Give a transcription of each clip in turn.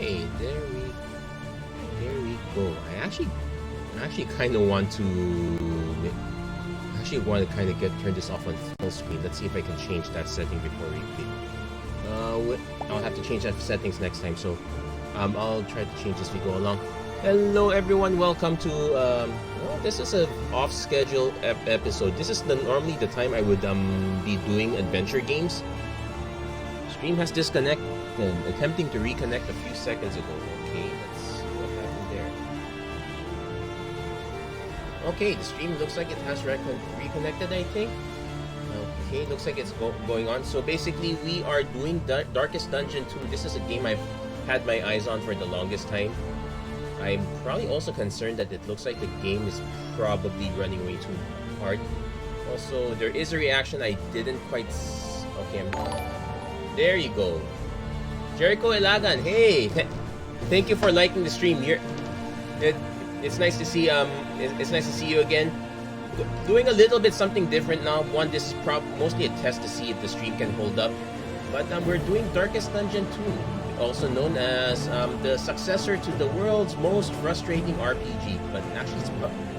Alright, there we go. I actually kind of want to kind of turn this off on full screen. Let's see if I can change that setting before we play. I'll have to change that settings next time, so I'll try to change as we go along. Hello everyone, welcome to well, this is a off-schedule episode. This is normally the time I would be doing adventure games. Stream has disconnected, attempting to reconnect a few seconds ago. Okay, let's see what happened there. Okay, the stream looks like it has reconnected, I think. Okay, looks like it's going on. So basically, we are doing Darkest Dungeon 2. This is a game I've had my eyes on for the longest time. I'm probably also concerned that it looks like the game is probably running way too hard. Also, there is a reaction I didn't quite... Okay, there you go. Jericho Elagan, hey! Thank you for liking the stream. It's nice to see it's nice to see you again. Doing a little bit something different now. One, this is mostly a test to see if the stream can hold up. But we're doing Darkest Dungeon 2, also known as the successor to the world's most frustrating RPG. But actually, it's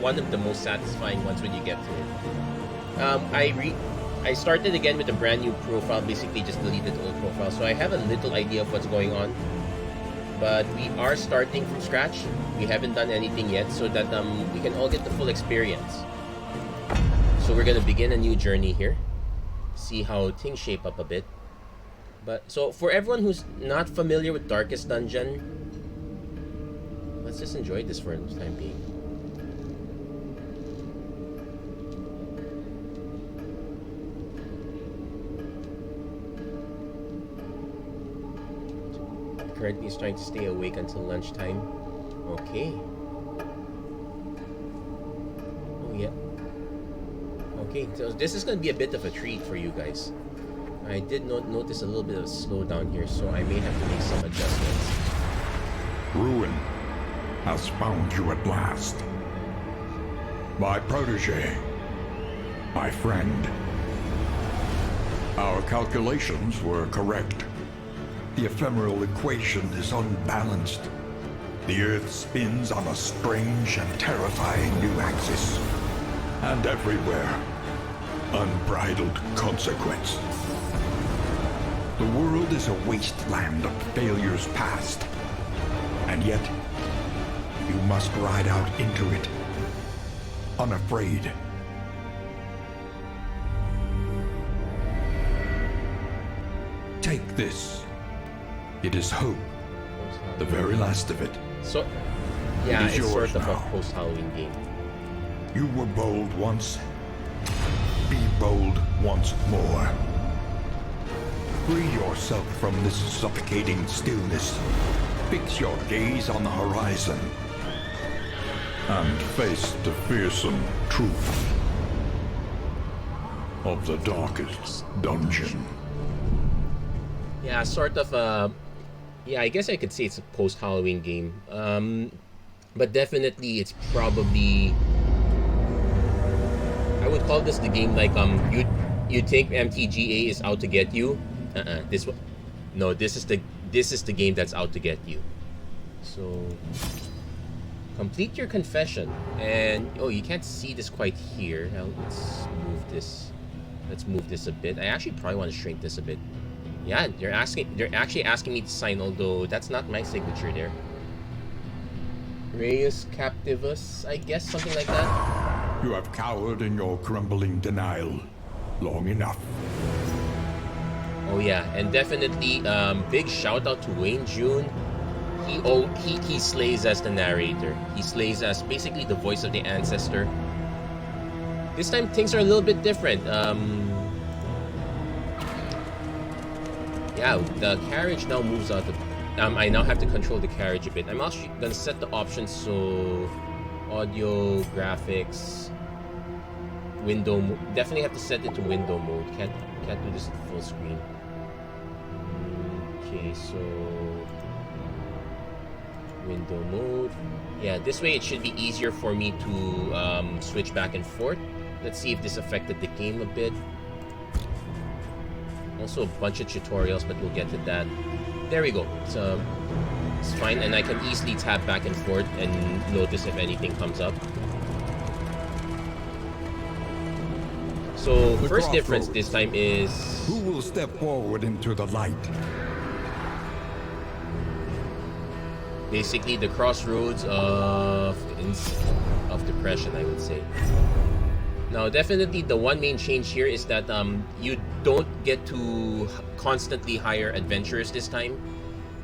one of the most satisfying ones when you get to it. I started again with a brand new profile, basically just deleted the old profile, so I have a little idea of what's going on. But we are starting from scratch. We haven't done anything yet, so that we can all get the full experience. So we're gonna begin a new journey here, see how things shape up a bit. But so for everyone who's not familiar with Darkest Dungeon, let's just enjoy this for the time being. Currently is trying to stay awake until lunchtime. Okay. Oh yeah. Okay, so this is going to be a bit of a treat for you guys. I did notice a little bit of a slowdown here, so I may have to make some adjustments. Ruin has found you at last. My protege. My friend. Our calculations were correct. The ephemeral equation is unbalanced. The Earth spins on a strange and terrifying new axis. And everywhere, unbridled consequence. The world is a wasteland of failures past. And yet, you must ride out into it, unafraid. Take this. It is hope, the very last of it. So, yeah, it's sort of now. a post-Halloween game. You were bold once. Be bold once more. Free yourself from this suffocating stillness. Fix your gaze on the horizon. And face the fearsome truth of the Darkest Dungeon. Yeah, sort of yeah, I guess I could say it's a post-Halloween game. But definitely it's probably... I would call this the game like you think MTGA is out to get you. This is the game that's out to get you. So complete your confession. And oh, you can't see this quite here. Now let's move this. Let's move this a bit. I actually probably want to shrink this a bit. Yeah, they're actually asking me to sign, although that's not my signature there. Reus Captivus, I guess, something like that. You have cowered in your crumbling denial long enough. Oh yeah, and definitely big shout out to Wayne June. He slays as the narrator. He slays as basically the voice of the ancestor. This time things are a little bit different. Yeah, the carriage now moves out of... I now have to control the carriage a bit. I'm actually gonna set the options so... Audio, graphics... Window mode. Definitely have to set it to window mode. Can't do this full screen. Okay, so... Window mode. Yeah, this way it should be easier for me to switch back and forth. Let's see if this affected the game a bit. Also a bunch of tutorials, but we'll get to that. There we go. So It's fine, and I can easily tap back and forth and notice if anything comes up. So, The first difference crossroads. this time is... Who will step forward into the light? basically the crossroads of depression, I would say. Now, definitely the one main change here is that you don't get to constantly hire adventurers this time.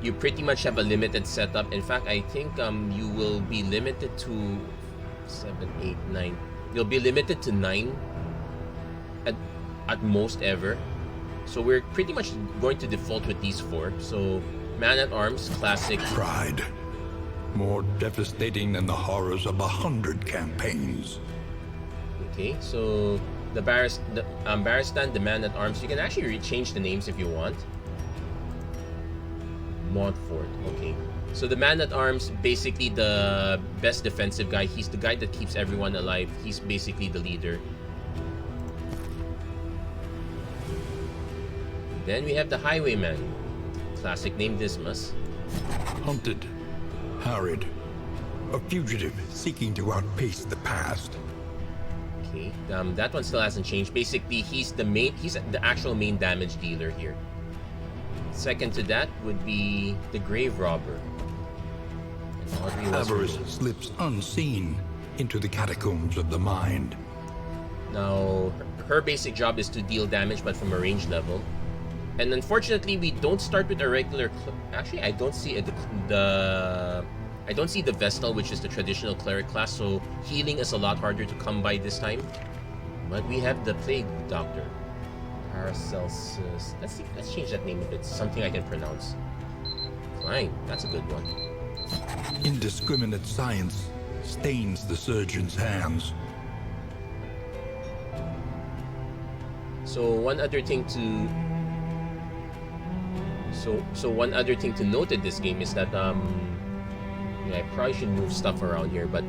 You pretty much have a limited setup. In fact, I think you will be limited to 7, 8, 9. You'll be limited to 9 at most ever. So we're pretty much going to default with these 4. So Man-at-Arms, classic. Pride. More devastating than the horrors of 100 campaigns. Okay, so the Barristan, the Man-at-Arms, you can actually change the names if you want. Montfort, okay. So the Man-at-Arms, basically the best defensive guy. He's the guy that keeps everyone alive. He's basically the leader. Then we have the Highwayman. Classic name, Dismas. Hunted. Harried. A fugitive seeking to outpace the past. Okay, that one still hasn't changed. Basically, he's the actual main damage dealer here. Second to that would be the Grave Robber. And Audrey was her Avarice name. slips unseen into the catacombs of the mind. Now, her basic job is to deal damage, but from a range level. And unfortunately, we don't start with a regular. Actually, I don't see I don't see the Vestal, which is the traditional cleric class. So healing is a lot harder to come by this time. But we have the Plague Doctor, Paracelsus. Let's change that name a bit. Something I can pronounce. Fine, that's a good one. Indiscriminate science stains the surgeon's hands. So one other thing to one other thing to note in this game is that I probably should move stuff around here, but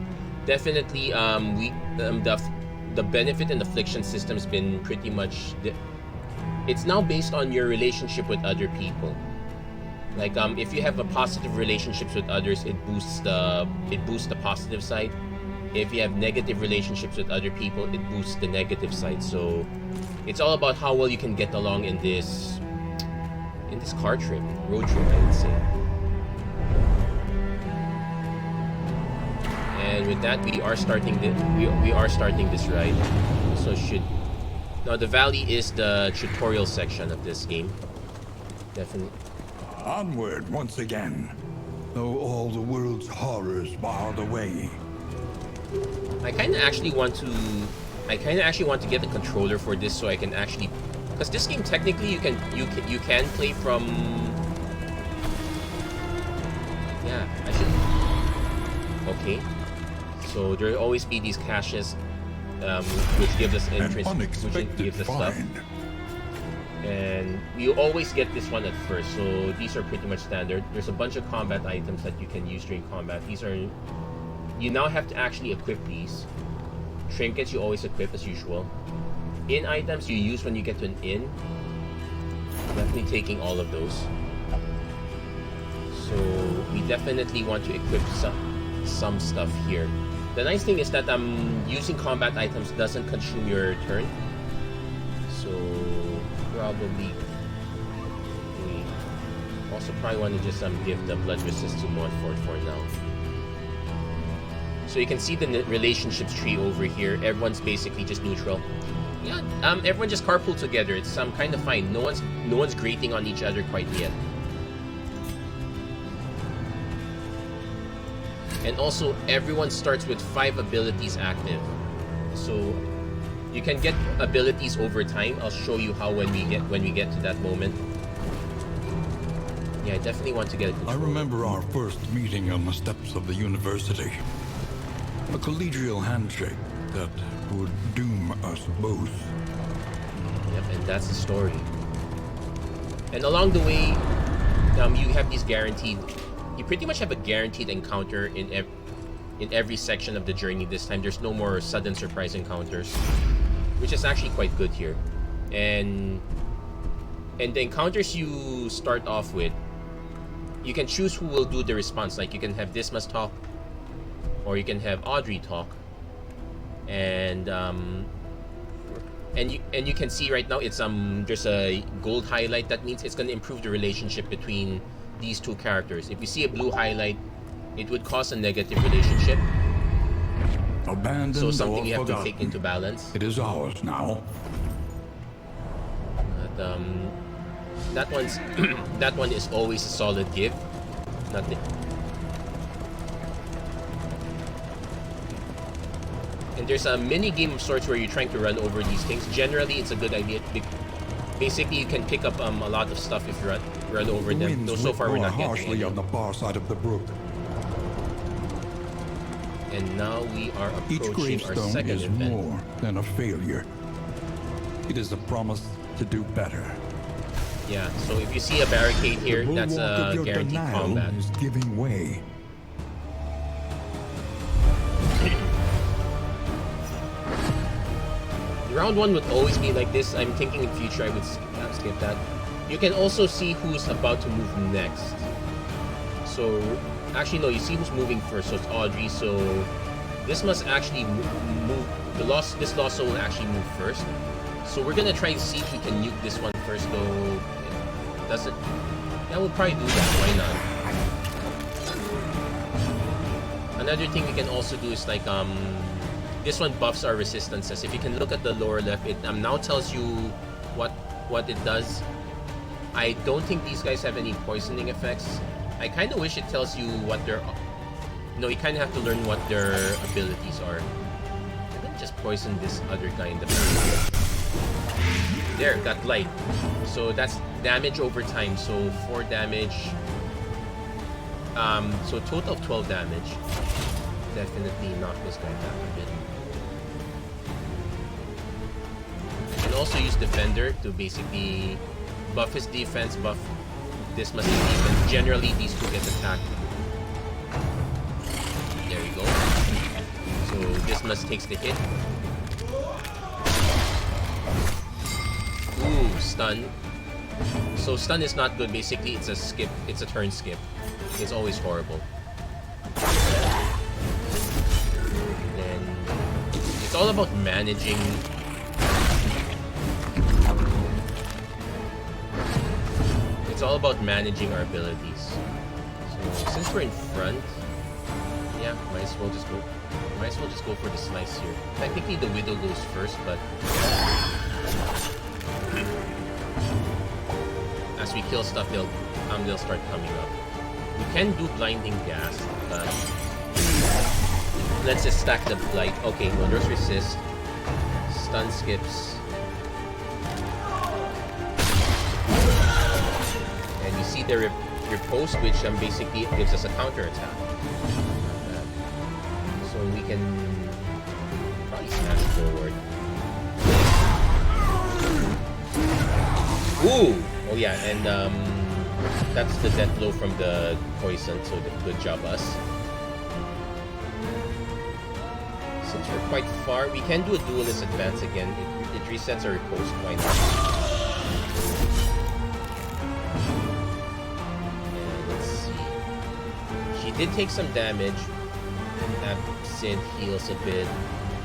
definitely the benefit and affliction system has been pretty much it's now based on your relationship with other people. Like if you have a positive relationships with others, it boosts the positive side. If you have negative relationships with other people, it boosts the negative side. So it's all about how well you can get along in this road trip, I would say. And with that, we are starting this ride. So now the valley is the tutorial section of this game. Definitely. Onward once again, though all the world's horrors bar the way. I kind of actually want to get the controller for this, so I can actually, because this game technically you can play from. Yeah, I should. Okay, so there will always be these caches, which give us An entrance, which unexpected gives us stuff, find. and you always get this one at first. So these are pretty much standard. There's a bunch of combat items that you can use during combat. These are. You now have to actually equip these. Trinkets you always equip as usual. In items you use when you get to an inn. Definitely taking all of those. So we definitely want to equip some stuff here. The nice thing is that using combat items doesn't consume your turn. So probably we also probably want to just give the blood resist to Montfort for now. So you can see the relationships tree over here. Everyone's basically just neutral. Yeah, everyone just carpool together. It's kind of fine. No one's grating on each other quite yet. And also, everyone starts with 5 abilities active. So you can get abilities over time. I'll show you how when we get to that moment. Yeah, I definitely want to get a controller. I remember our first meeting on the steps of the university. A collegial handshake that would doom us both. Yep, and that's the story. And along the way, you have these guaranteed. You pretty much have a guaranteed encounter in every section of the journey. This time, there's no more sudden surprise encounters, which is actually quite good here. And the encounters you start off with, you can choose who will do the response. Like you can have Dismas talk, or you can have Audrey talk, and you can see right now it's there's a gold highlight. That means it's going to improve the relationship between these two characters. If you see a blue highlight, it would cause a negative relationship. Abandoned So something or you have to forgotten. take into balance. It is ours now. But, that one's that one is always a solid give. Nothing. And there's a mini game of sorts where you're trying to run over these things. Generally, it's a good idea. Basically, you can pick up a lot of stuff if you run over them. Winds Though so far we're whip not getting harshly any. on the far side of the brook. And now we are Each approaching our gravestone second is event. more than a failure. It is a promise to do better. Yeah, so if you see a barricade here, The that's bulwark of a your guaranteed denial combat. is giving way. Round one would always be like this. I'm thinking in future I would skip that. You can also see who's about to move next. So, actually no, you see who's moving first. So it's Audrey. So this must actually move. This lost soul will actually move first. So we're gonna try to see if we can nuke this one first. Though it doesn't. Yeah, we'll probably do that. Why not? Another thing we can also do is like this one buffs our resistances. If you can look at the lower left, it now tells you what it does. I don't think these guys have any poisoning effects. I kind of wish it tells you what their... No, you kind of have to learn what their abilities are. I think just poison this other guy in the back. There, got light. So that's damage over time. So 4 damage. So total of 12 damage. Definitely knock this guy back a bit. You can also use Defender to basically buff his defense, buff this must defense. Generally, these two get attacked. There we go. So this must takes the hit. Ooh, stun. So stun is not good. Basically, it's a skip. It's a turn skip. It's always horrible. Then it's all about managing. It's all about managing our abilities. So since we're in front, yeah, might as well just go for the slice here. Technically, the Widow goes first, but as we kill stuff, they'll start coming up. We can do blinding gas, but let's just stack the blight. Okay, no, there's resist, stun skips, and you see the riposte, which basically gives us a counter attack. So we can probably smash forward. Ooh! Oh yeah, and that's the death blow from the poison, so good job us. Since we're quite far, we can do a duelist advance again. It resets our riposte, why not? And let's see. She did take some damage. Absinthe heals a bit.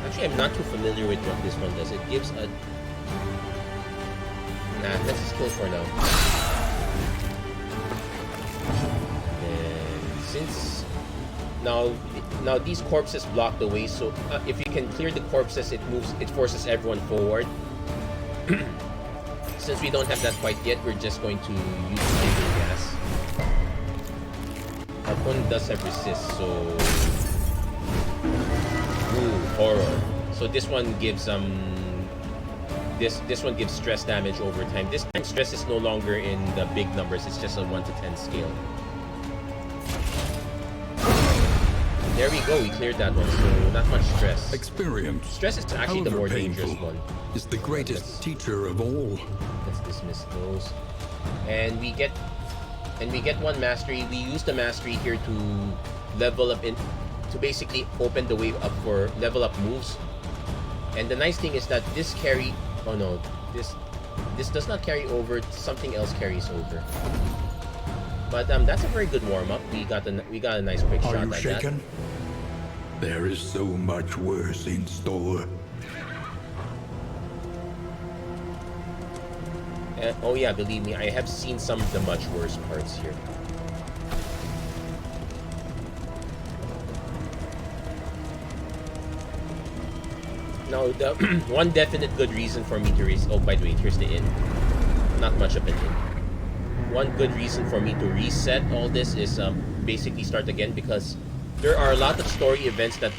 Actually, I'm not too familiar with what this one does. It gives a... Nah, let's just kill for now. And since now these corpses block the way, so if you can clear the corpses, it forces everyone forward. Since we don't have that quite yet, we're just going to use blinding gas. Our opponent does have resist, so ooh, horror. So this one gives this one gives stress damage over time. This time stress is no longer in the big numbers, it's just a 1 to 10 scale. There we go, we cleared that one, so not much stress. Experience, Stress is actually the more dangerous one. Is the greatest teacher of all. Let's dismiss those. And we get one mastery. We use the mastery here to level up to basically open the way up for level up moves. And the nice thing is that this carry... Oh no, this does not carry over. Something else carries over. But that's a very good warm-up. We got a nice quick shot Are at you that. shaken? There is so much worse in store. Oh yeah, believe me, I have seen some of the much worse parts here. Now, the one definite good reason for me to oh, by the way, here's the inn. Not much of an inn. One good reason for me to reset all this is basically start again, because there are a lot of story events that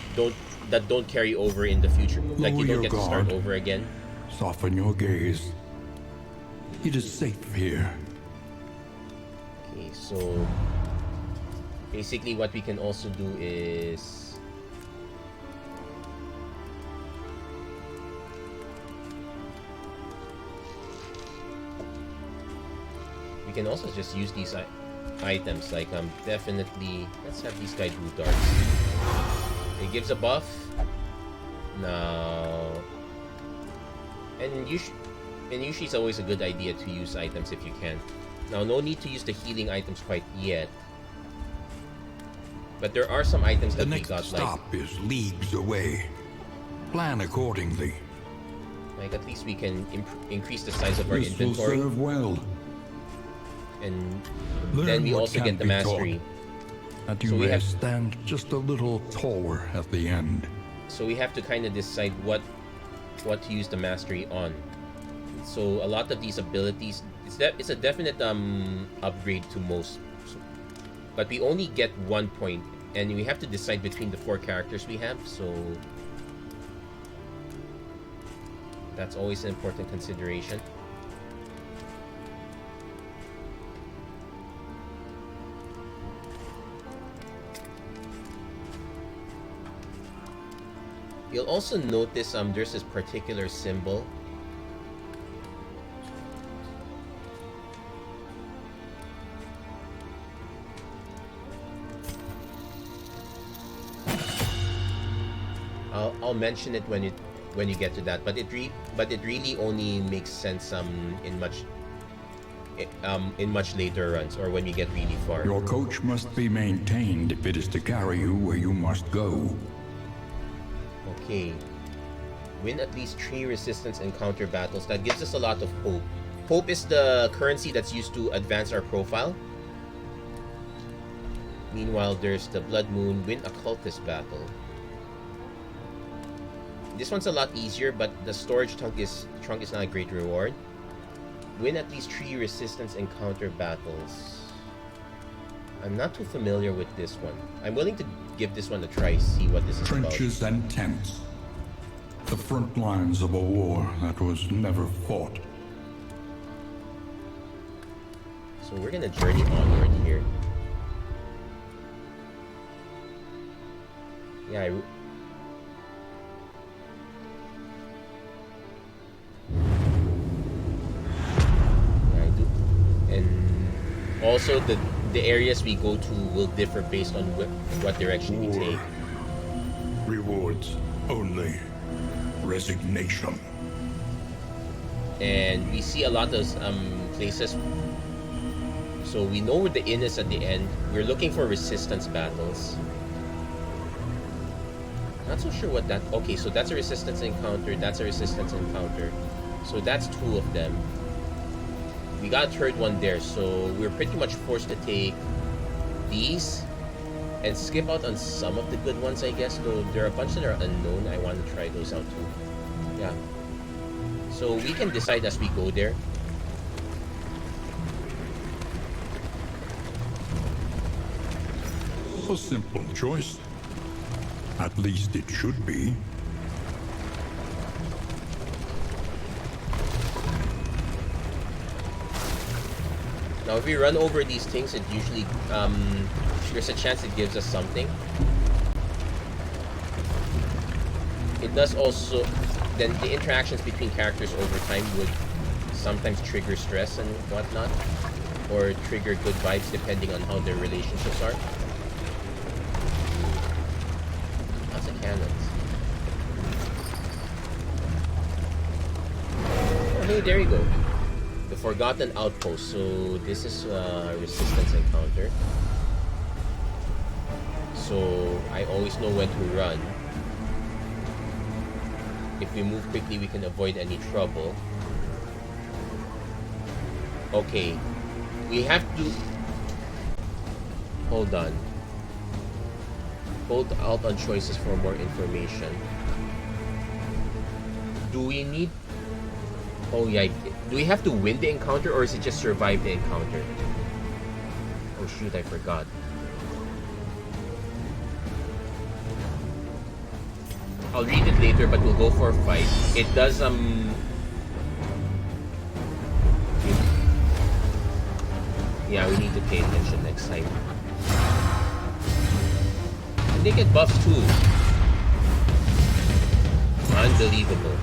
don't carry over in the future. Like, you don't get to start over again. Soften your gaze. It is safe here. Okay, so basically what we can also do is we can also just use these items. Like, definitely, let's have these guys do darts. It gives a buff. Now, and usually it's always a good idea to use items if you can. Now, no need to use the healing items quite yet. But there are some items that we got, like... The next stop is leagues away. Plan accordingly. Like, at least we can increase the size of our inventory. This will serve well. And then we also get the mastery. That you may stand just a little taller at the end. So we have to kind of decide what to use the mastery on. So a lot of these abilities, it's a definite upgrade to most. But we only get 1 point, and we have to decide between the 4 characters we have. So that's always an important consideration. You'll also notice there's this particular symbol. I'll mention it when you get to that, but it really only makes sense in much later runs, or when you get really far. Your coach must be maintained if it is to carry you where you must go. Okay. Win at least 3 resistance encounter battles. That gives us a lot of hope. Hope is the currency that's used to advance our profile. Meanwhile, there's the Blood Moon. Win occultist battle. This one's a lot easier, but the storage trunk is not a great reward. Win at least 3 resistance encounter battles. I'm not too familiar with this one. I'm willing to give this one a try, see what this is about. Trenches and tents. The front lines of a war that was never fought. So we're gonna journey onward here. Yeah, I do. And also the areas we go to will differ based on what direction we take. Rewards only. Resignation. And we see a lot of places. So we know where the inn is at the end. We're looking for resistance battles. Not so sure what that... Okay, so that's a resistance encounter. That's a resistance encounter. So that's 2 of them. We got a 3rd one there. So we're pretty much forced to take these and skip out on some of the good ones, I guess. Though there are a bunch that are unknown. I want to try those out too. Yeah. So we can decide as we go there. A simple choice. At least it should be. Now, if we run over these things, it usually, there's a chance it gives us something. It does also, then the interactions between characters over time would sometimes trigger stress and whatnot, or trigger good vibes depending on how their relationships are. Lots of cannons. Oh, hey, there you go. The Forgotten Outpost. So this is a resistance encounter. So I always know when to run. If we move quickly, we can avoid any trouble. Okay. We have to... Hold on. Hold Alt on choices for more information. Do we need... Oh yeah. Do we have to win the encounter or is it just survive the encounter? Oh shoot, I forgot. I'll read it later, but we'll go for a fight. It does, Yeah, we need to pay attention next time. And they get buffs too. Unbelievable.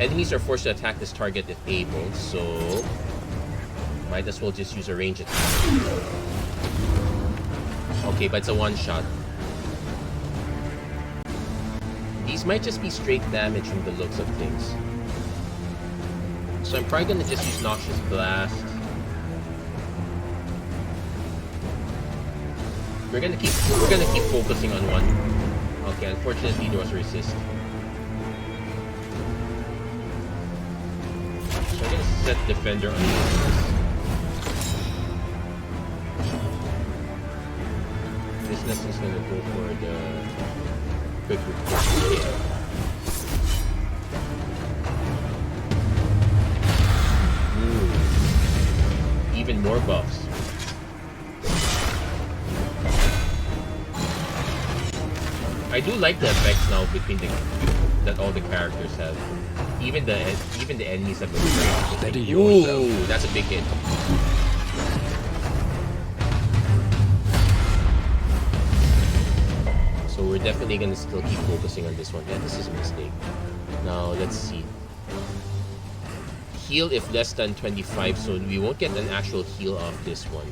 Enemies are forced to attack this target if able, so... Might as well just use a range attack. Okay, but it's a one-shot. These might just be straight damage from the looks of things. So I'm probably gonna just use Noxious Blast. We're gonna keep focusing on one. Okay, unfortunately there was a resist. So I'm gonna set Defender on this next is gonna go for the quick report. Ooh. Even more buffs. I do like the effects now between that all the characters have. Even the enemies have been great. Steady yourself. Ooh, that's a big hit. So we're definitely gonna still keep focusing on this one. Yeah, this is a mistake. Now let's see. Heal if less than 25, so we won't get an actual heal off this one.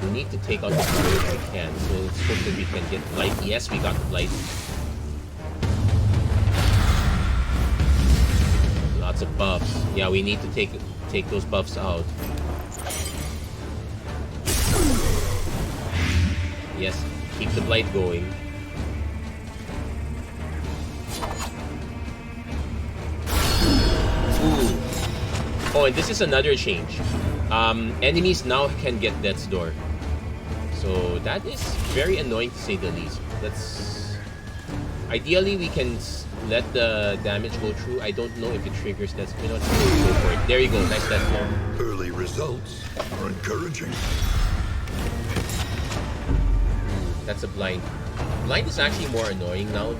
We need to take out the target if we can, so let's hope that we can get light. Yes, we got light. Lots of buffs. Yeah, we need to take those buffs out. Yes, keep the blight going. Ooh. Oh, and this is another change. Enemies now can get Death's Door. So that is very annoying to say the least. That's... Ideally, we can let the damage go through. I don't know if it triggers that. You know, go for it. There you go. Nice Death Door. Early results are encouraging. That's a blind. Blind is actually more annoying now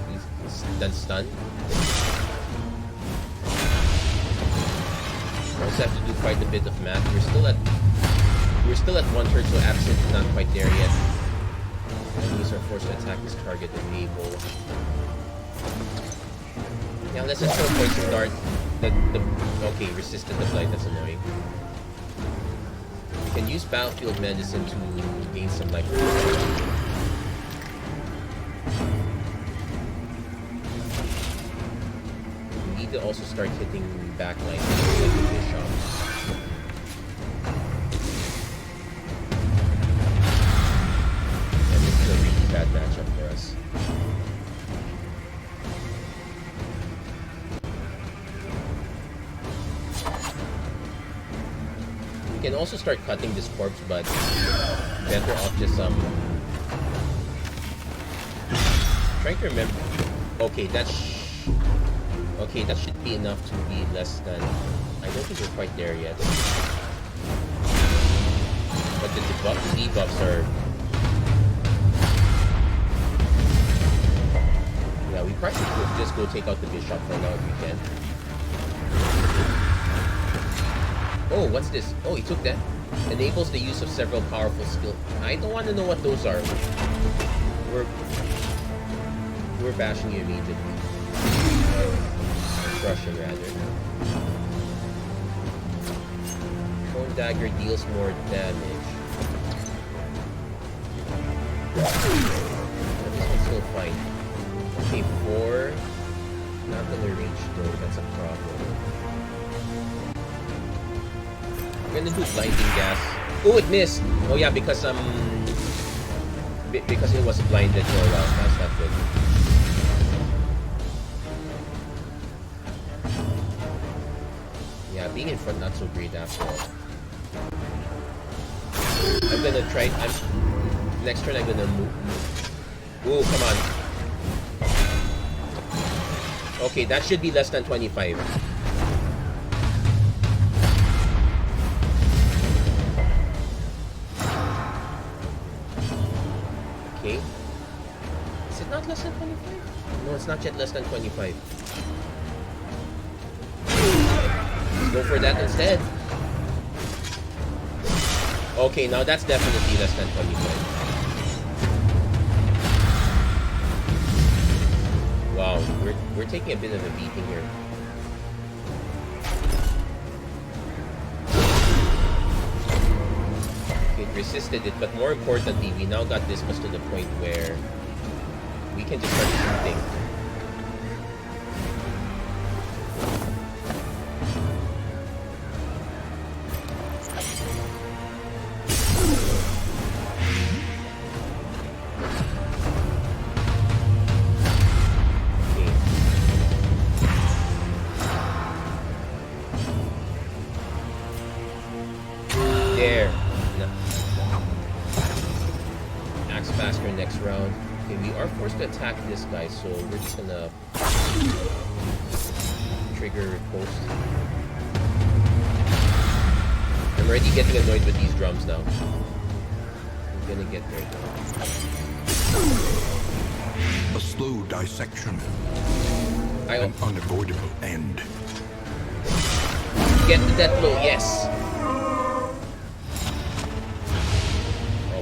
than stun. We also have to do quite a bit of math. We're still at 1/3, so absent is not quite there yet. Enemies are forced to attack this target if able. Yeah, let's just go for a start. Okay, resisted the blight. That's annoying. You can use Battlefield Medicine to gain some life. We need to also start hitting backline like the Bishop. And this is a really bad matchup for us. We can also start cutting this corpse, but better off just trying to remember. Okay, that should be enough to be less than... I don't think we're quite there yet. But the debuffs are... Yeah, we probably should just go take out the Bishop for now if we can. Oh, what's this? Oh, he took that. Enables the use of several powerful skills. I don't want to know what those are. We're bashing you immediately. Crushing, rather. Cone Dagger deals more damage. But this one's still fine. Okay, 4. Not gonna reach though, that's a problem. I'm gonna do blinding gas. Oh, it missed! Oh yeah, because because it was blinded for a while. That's not good. Yeah, being in front not so great after all. I'm gonna try. Next turn I'm gonna move. Ooh, come on. Okay, that should be less than 25. Okay. Is it not less than 25? No, it's not yet less than 25. Let's go for that instead. Okay, now that's definitely less than 25. Wow, we're taking a bit of a beating here. It resisted it, but more importantly, we now got this much to the point where we can just start shooting. Attack this guy, so we're just gonna trigger riposte. I'm already getting annoyed with these drums now. I'm gonna get there though. A slow dissection. An unavoidable end. Get the death blow, yes!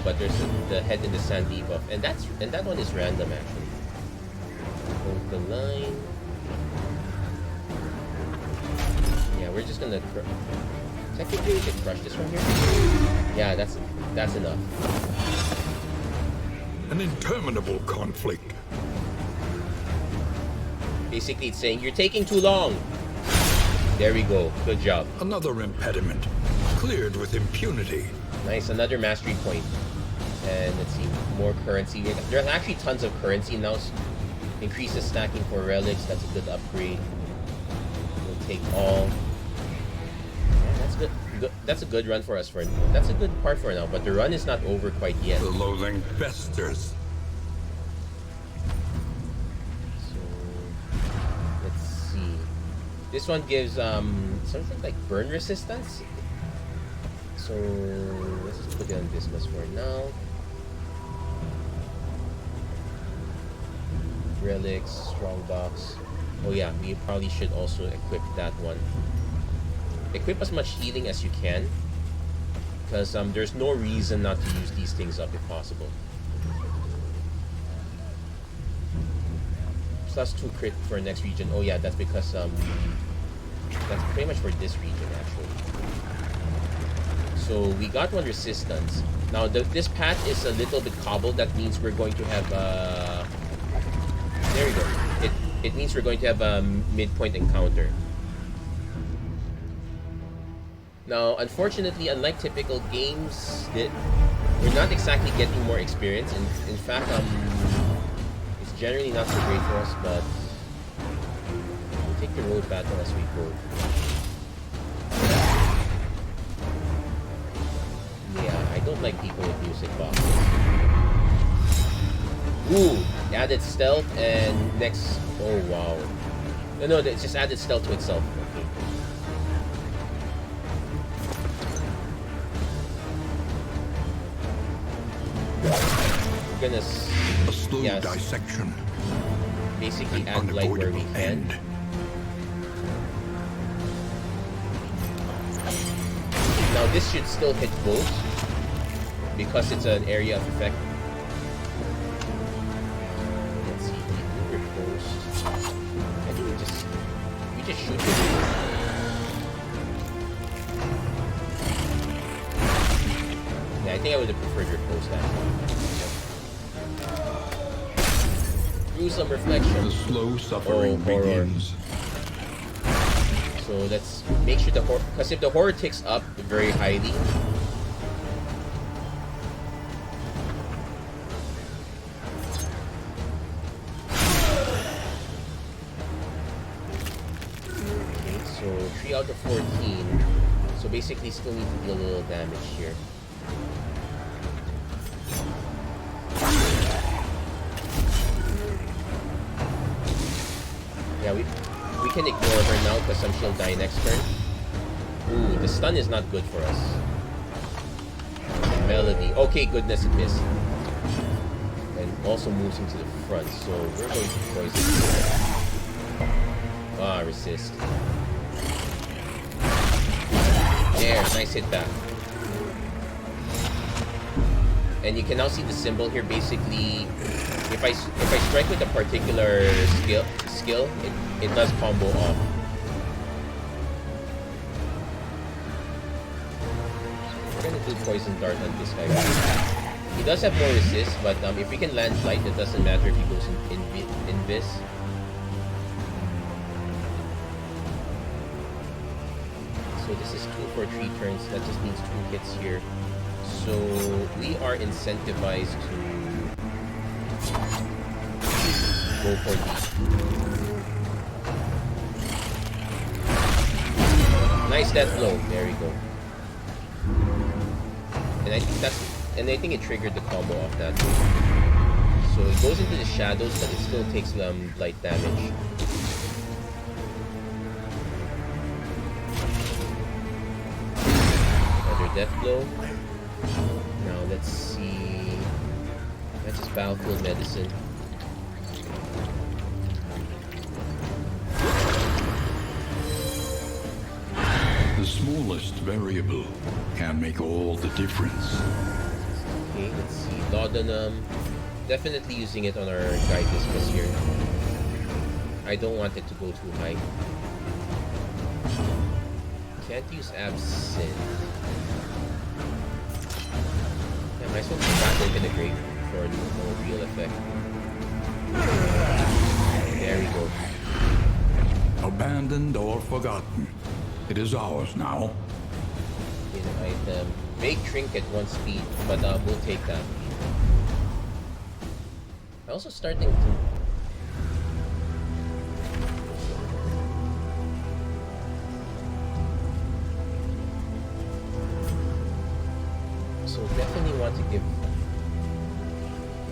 But there's the head in the sand debuff, and that one is random actually. Hold the line. Yeah, we're just gonna. Technically, we could crush this one here. Yeah, that's enough. An interminable conflict. Basically, it's saying you're taking too long. There we go. Good job. Another impediment cleared with impunity. Nice, another mastery point. And let's see, more currency. There's actually tons of currency now. Increases stacking for relics. That's a good upgrade. We'll take all. Yeah, that's good. That's a good run for us. That's a good part for now. But the run is not over quite yet. The loathing festers. So let's see. This one gives something like burn resistance. So let's just put it on business for now. Relics, strongbox. Oh yeah, we probably should also equip that one. Equip as much healing as you can, because there's no reason not to use these things up if possible. +2 crit for next region. Oh yeah, that's because that's pretty much for this region actually. So we got one resistance. Now this path is a little bit cobbled. That means we're going to have there we go. It means we're going to have a midpoint encounter. Now, unfortunately, unlike typical games, we're not exactly getting more experience. In fact, it's generally not so great for us. But we'll take the road battle as we go. Yeah, I don't like people with music boxes. Ooh, added stealth and next. Oh wow. No, it's just added stealth to itself. Okay. We're gonna. A slow dissection. Basically, add light where we can. Now this should still hit both because it's an area of effect. Let's see, I think we just shoot it. Yeah, I think I would have preferred riposte that one. Through some reflection. The slow suffering begins. So let's make sure the horror, because if the horror ticks up very highly, okay, so 3 out of 14. So basically, still need to deal a little damage here. Yeah, we can ignore her now because she'll die next turn. Ooh, the stun is not good for us. Melody. Okay, goodness, it missed. And also moves into the front, so we're going to poison. Ah, resist. There, nice hit back. And you can now see the symbol here. Basically, if I strike with a particular skill, it does combo off. We're gonna do poison dart on this guy. He does have more resist, but if we can land light, it doesn't matter if he goes in invis. So this is 2 for 3 turns. That just means 2 hits here. So we are incentivized to go for these. Nice death blow. There we go. And I think it triggered the combo off that. So it goes into the shadows, but it still takes light damage. Another death blow. Now let's see. That's just battlefield medicine. The smallest variable can make all the difference. Okay, let's see. Laudanum. Definitely using it on our guy discus here. I don't want it to go too high. Can't use absinthe. Yeah, might as well crack open the grave for no real effect. There we go. Abandoned or forgotten. It is ours now. Item. Make trinket 1 speed, but we'll take that. I'm also starting to... So definitely want to give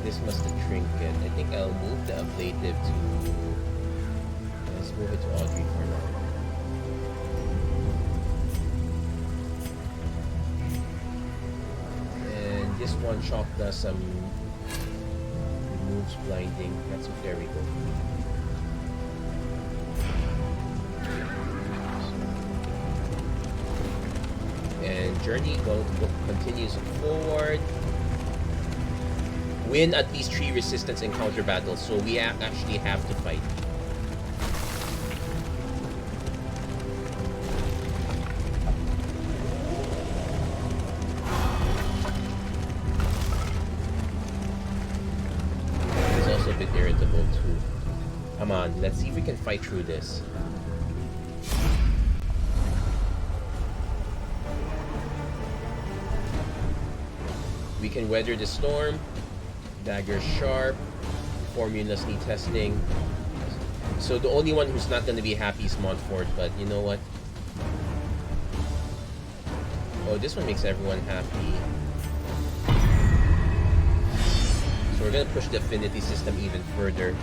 this must a trinket. I think I'll move the ablative to... Let's move it to Audrey for now. This one shot does some removes blinding. That's there we go. And journey continues forward. Win at least 3 resistance encounter battles, so we actually have to fight. Irritable too. Come on, let's see if we can fight through this. We can weather the storm. Dagger sharp. Formulas need testing. So the only one who's not going to be happy is Montfort, but you know what? Oh, this one makes everyone happy. So we're gonna push the affinity system even further.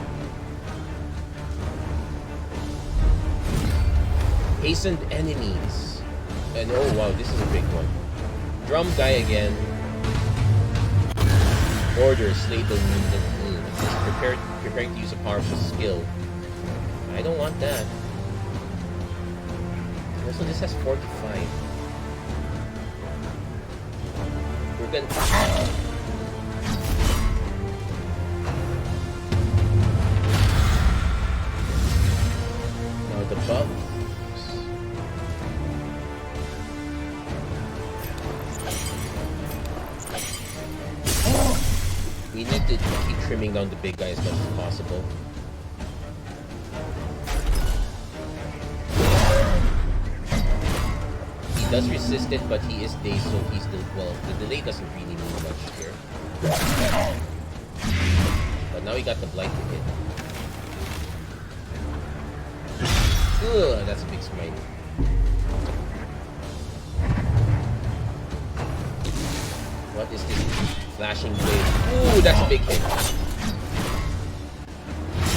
Hastened enemies. And oh wow, this is a big one. Drum guy again. Order, slay the wounded. It says preparing to use a powerful skill. I don't want that. Also, this has 45. We're gonna... The buff. We need to keep trimming down the big guy as much as possible. does resist it, but he is dazed, so he's still, well, the delay doesn't really mean much here. But now he got the blight to hit. Ugh, that's a big smite. What is this flashing blade? Ooh, that's a big hit.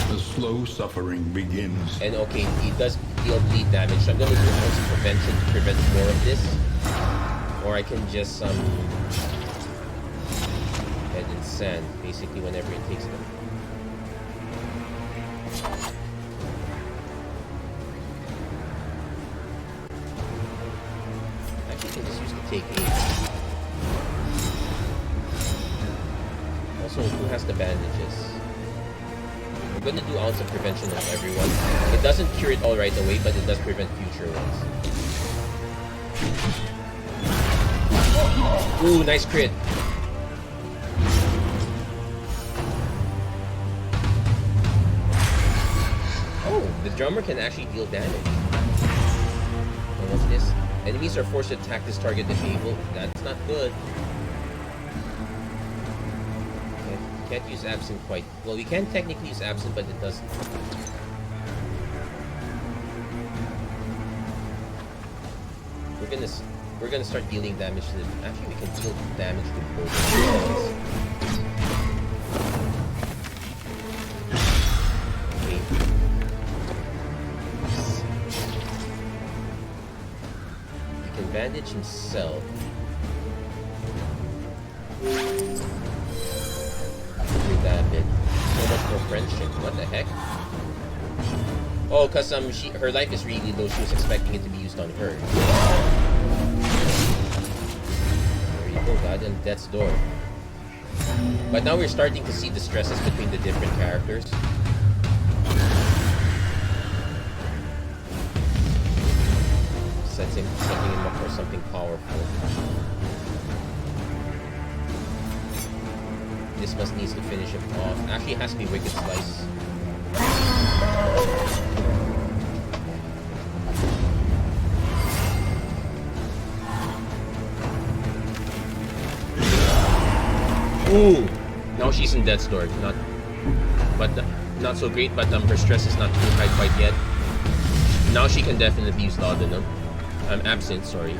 The slow suffering begins. And okay, he does deal bleed damage, so I'm gonna do also prevention to prevent more of this. Or I can just head in sand, basically whenever it takes them. Actually, I can just use the take 8. Also, who has the bandages? I'm gonna do ounce of prevention on everyone. It doesn't cure it all right away, but it does prevent future ones. Ooh, nice crit. Oh, the drummer can actually deal damage. And what's this? Enemies are forced to attack this target if able. That's not good. Can't use absent quite. Well, we can technically use absent, but it doesn't. We're gonna start dealing damage to the. Actually, we can deal damage to both. Okay. He can bandage himself. Damage. So much more friendship. What the heck? Oh, cause her life is really low. She was expecting it to be used on her. There you go, God, and death's door. But now we're starting to see the stresses between the different characters. Setting him up for something powerful. This must needs to finish him off. Actually, it has to be Wicked Slice. Ooh! Now she's in Death's Door. Not so great, but her stress is not too high quite yet. Now she can definitely use Laudanum. I'm absent, sorry.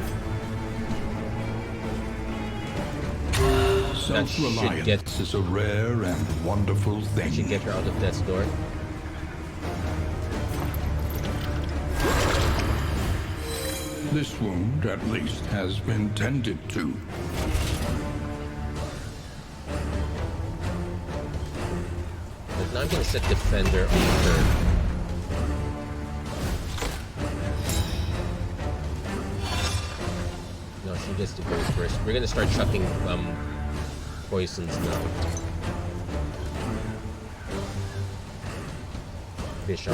Self-reliance is a rare and wonderful thing. That should get her out of Death's Door. This wound, at least, has been tended to. But now I'm gonna set Defender on her. No, she gets to go first. We're gonna start chucking poisons now. Bishop.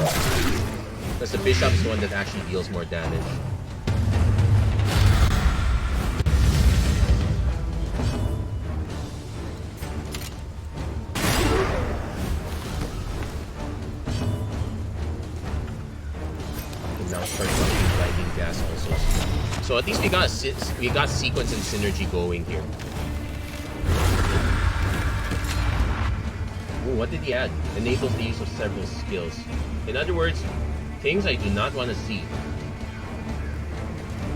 Because the Bishop is the one that actually deals more damage. And now start chucking blinding gas also. So at least we got sequence and synergy going here. What did he add? Enables the use of several skills. In other words, things I do not want to see.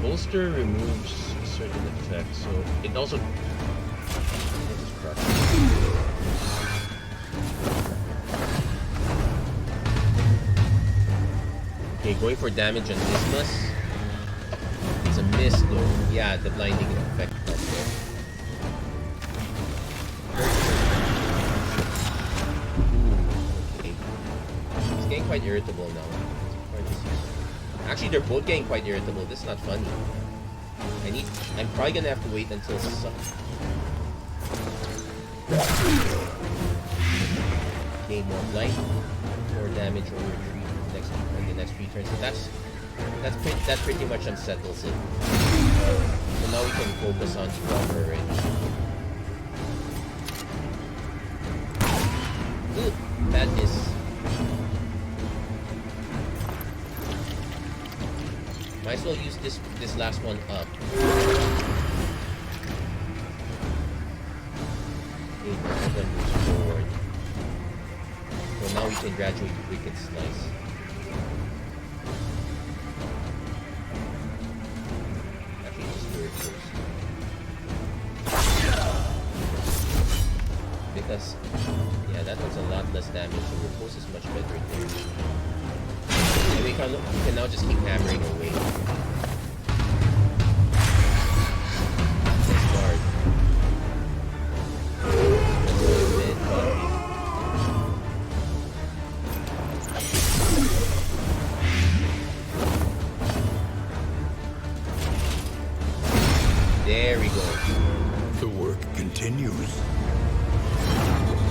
Bolster removes certain effects, so it also... Okay, going for damage on Isthmus. It's a miss though. Yeah, the blinding effect up there. Getting quite irritable now. Actually, they're both getting quite irritable. This is not funny. I'm probably gonna have to wait until gain more blight, more damage or retreat in the next 3 turns. So that pretty much unsettles it. So now we can focus on Stronger already. Ooh, badness. Might as well use this last one up. Okay, then moves forward. So now we can graduate to Wicked Slice. Actually, just do it first. Because, yeah, that one's a lot less damage, so Repose is much better there. And we can now just keep hammering away. Let's guard. Let's go a bit, there we go. The work continues.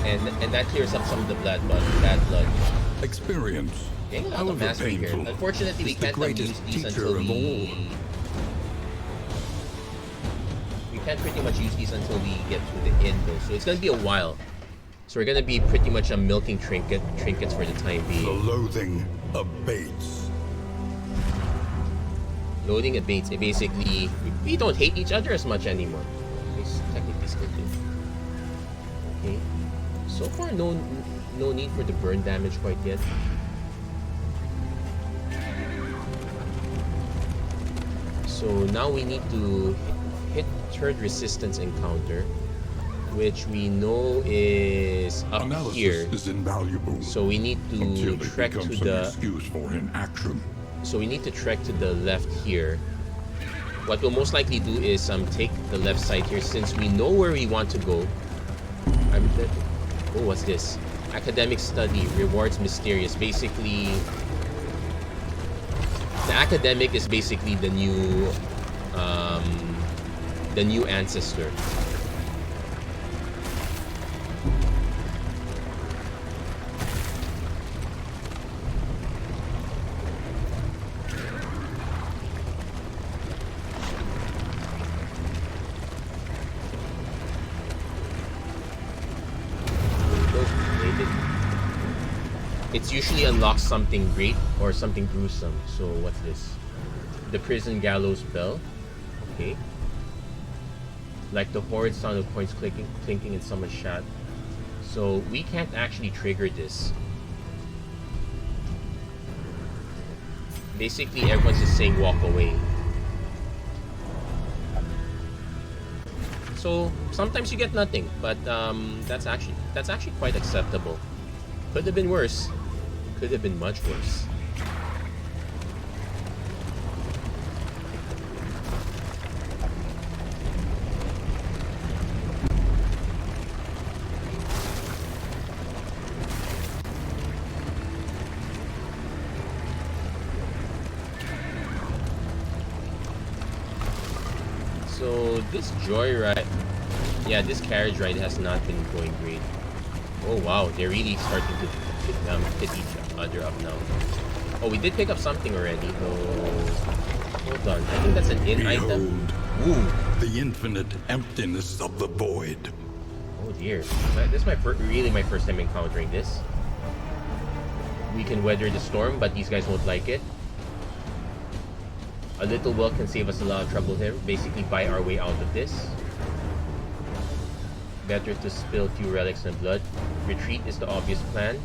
And that clears up some of the bad blood. Experience, Getting a lot of however mastery here. painful, Unfortunately, we is the can't greatest use these teacher until of all. we can't pretty much use these until we get to the end though. So it's gonna be a while. So we're gonna be pretty much milking trinkets for the time The being. loathing abates. Loading abates. It basically we don't hate each other as much anymore. It's technically still do. Okay. So far, no need for the burn damage quite yet. So now we need to hit third resistance encounter, which we know is up Analysis here. is invaluable. So we need until to it trek to becomes an the. excuse for inaction. So we need to trek to the left here. What we'll most likely do is take the left side here since we know where we want to go. Oh, what's this? Academic study rewards mysterious. Basically, the academic is basically the new ancestor. It's usually unlocks something great or something gruesome. So what's this? The prison gallows bell. Okay. Like the horrid sound of coins clinking in someone's shot. So we can't actually trigger this. Basically, everyone's just saying walk away. So sometimes you get nothing, but that's actually quite acceptable. Could have been worse. Could have been much worse. So this joyride, yeah, this carriage ride has not been going great. Oh wow, they're really starting to hit each other up now. Oh, we did pick up something already. Hold on, I think that's an in item. Ooh, the infinite emptiness of the void. oh dear, this is really my first time encountering this. We can weather the storm, but these guys won't like it. A little well can save us a lot of trouble here. Basically, buy our way out of this. Better to spill few relics and blood. Retreat is the obvious plan.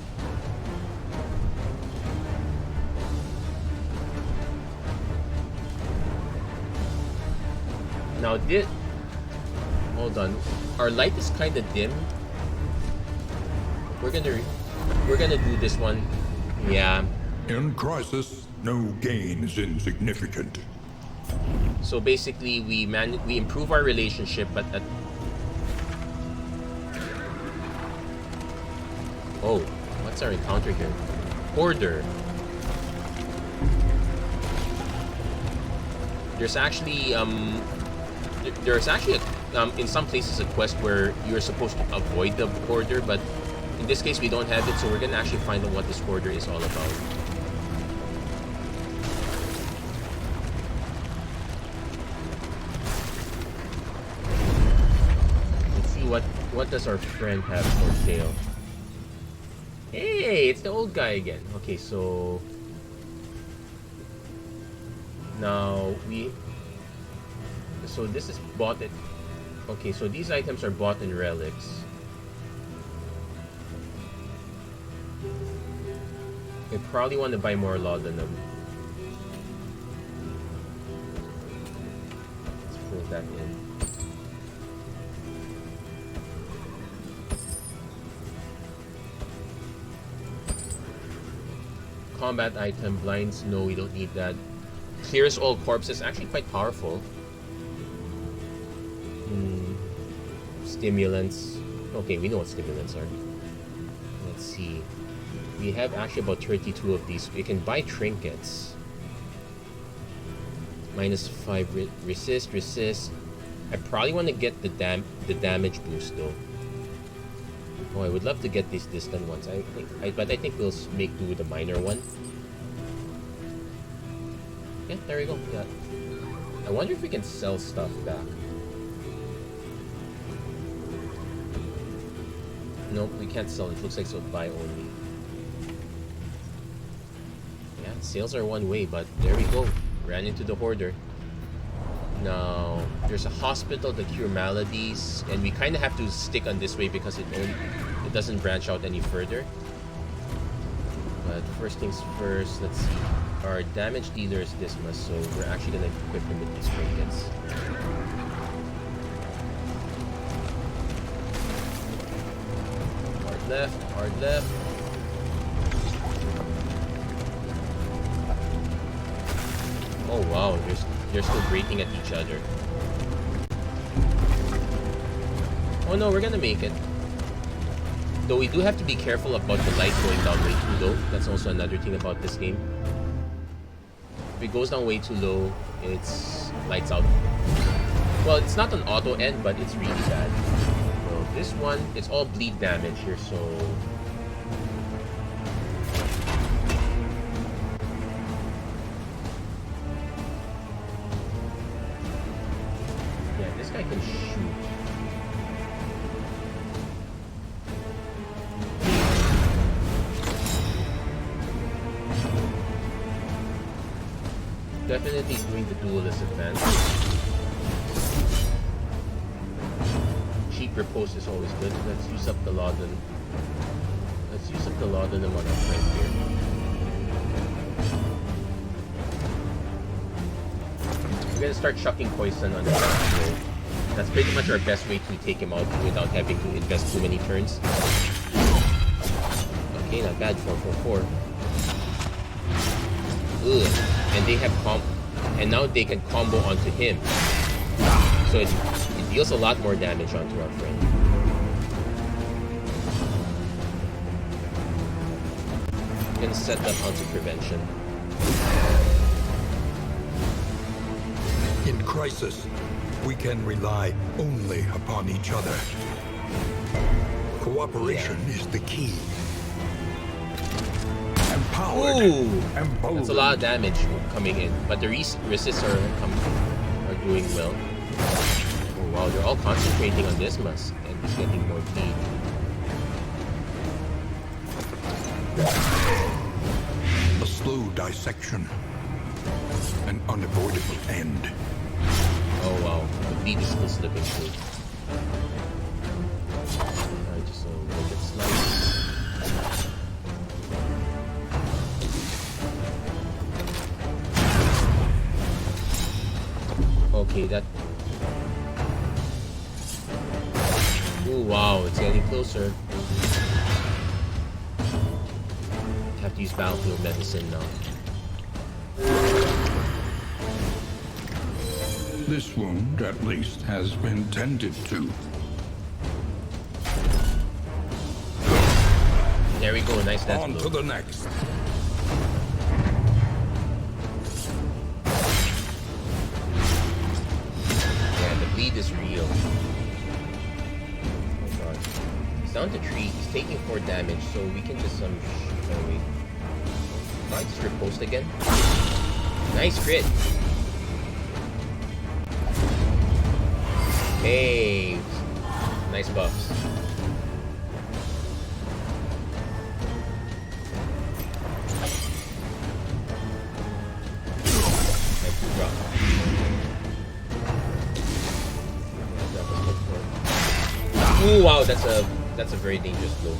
Now this... Hold on. Our light is kind of dim. We're gonna do this one. Yeah. In crisis, no gain is insignificant. So basically, we improve our relationship, but at... Oh, what's our encounter here? Hoarder. There's actually in some places a quest where you're supposed to avoid the hoarder, but in this case we don't have it, so we're gonna actually find out what this hoarder is all about. Let's see what does our friend have for sale. Hey, it's the old guy again. Okay, so Now so this is bought at, okay, so these items are bought in relics. I probably want to buy more laudanum. Let's pull that in. Combat item, blinds, no, we don't need that. Clears all corpses, actually quite powerful. Stimulants. Okay, we know what stimulants are. Let's see. We have actually about 32 of these. We can buy trinkets. -5 resist. I probably want to get the damage boost though. Oh, I would love to get these distant ones. But I think we'll make do with the minor one. Yeah, there we go. Yeah. I wonder if we can sell stuff back. Nope, we can't sell. It looks like so buy only. Yeah, sales are one way, but there we go. Ran into the hoarder. Now, there's a hospital to cure maladies, and we kind of have to stick on this way because it doesn't branch out any further. But first things first, let's see. Our damage dealer is this much, so we're actually gonna equip him with these trinkets. Hard left. Oh wow, they're still breaking at each other. Oh no, we're gonna make it. Though we do have to be careful about the light going down way too low. That's also another thing about this game. If it goes down way too low, it's lights out. Well, it's not an auto end, but it's really bad. So this one, it's all bleed damage here, so... yeah, this guy can shoot. Definitely doing the duelist advantage. Cheap riposte is always good. Let's use up the laudanum. Let's use up the laudanum on our friend here. We're gonna start chucking poison on the ground. That's pretty much our best way to take him out without having to invest too many turns. Okay, not bad. 444. Ugh. And they have and now they can combo onto him, so it deals a lot more damage onto our friend. I'm gonna set that onto prevention. In crisis, we can rely only upon each other. Cooperation is the key. Empowered. Ooh, that's a lot of damage coming in, but the resists are doing well. Oh wow, they're all concentrating on this must, and he's getting more bleed. A slow dissection, an unavoidable end. Oh wow, the bleed is still slipping through. Alright, just a little bit slice. Okay, that... ooh, wow, it's getting closer. Have to use battlefield medicine now. This wound, at least, has been tended to. There we go, nice death On blow. to the next. Bleed is real. Oh god. He's down to 3. He's taking 4 damage, so we can just shoot away. Might just riposte again. Nice crit. Hey. Nice buffs. drop. Ooh, wow, that's a very dangerous blow.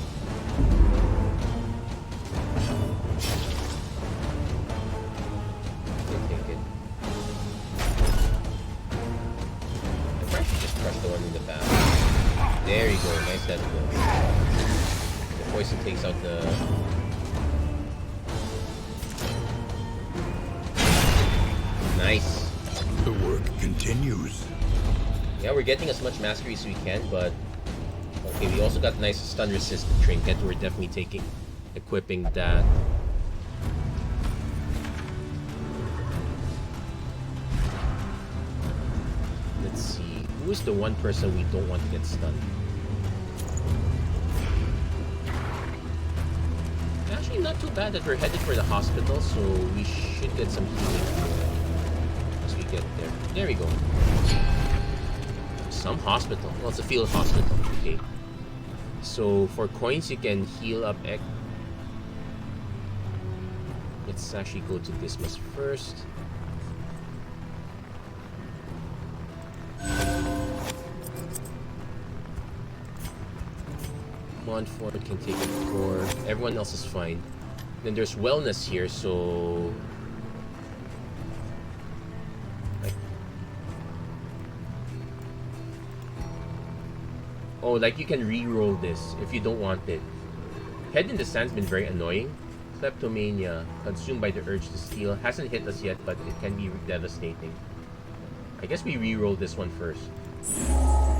Good. I probably should just crush the one in the back. There you go, nice death blow. The poison takes out the... Nice. The work continues. Yeah, we're getting as much mastery as we can, but... Okay, we also got nice stun resist trinket. We're definitely equipping that. Let's see. Who is the one person we don't want to get stunned? Actually, not too bad that we're headed for the hospital, so we should get some healing as we get there. There we go. Some hospital. Well, it's a field hospital. Okay. So for coins, you can heal up. Let's actually go to Dismas first. Montfort can take it for. Everyone else is fine. Then there's wellness here, so. Oh, like you can re-roll this if you don't want it. Head in the Sand's been very annoying. Kleptomania, consumed by the urge to steal. Hasn't hit us yet, but it can be devastating. I guess we re-roll this one first.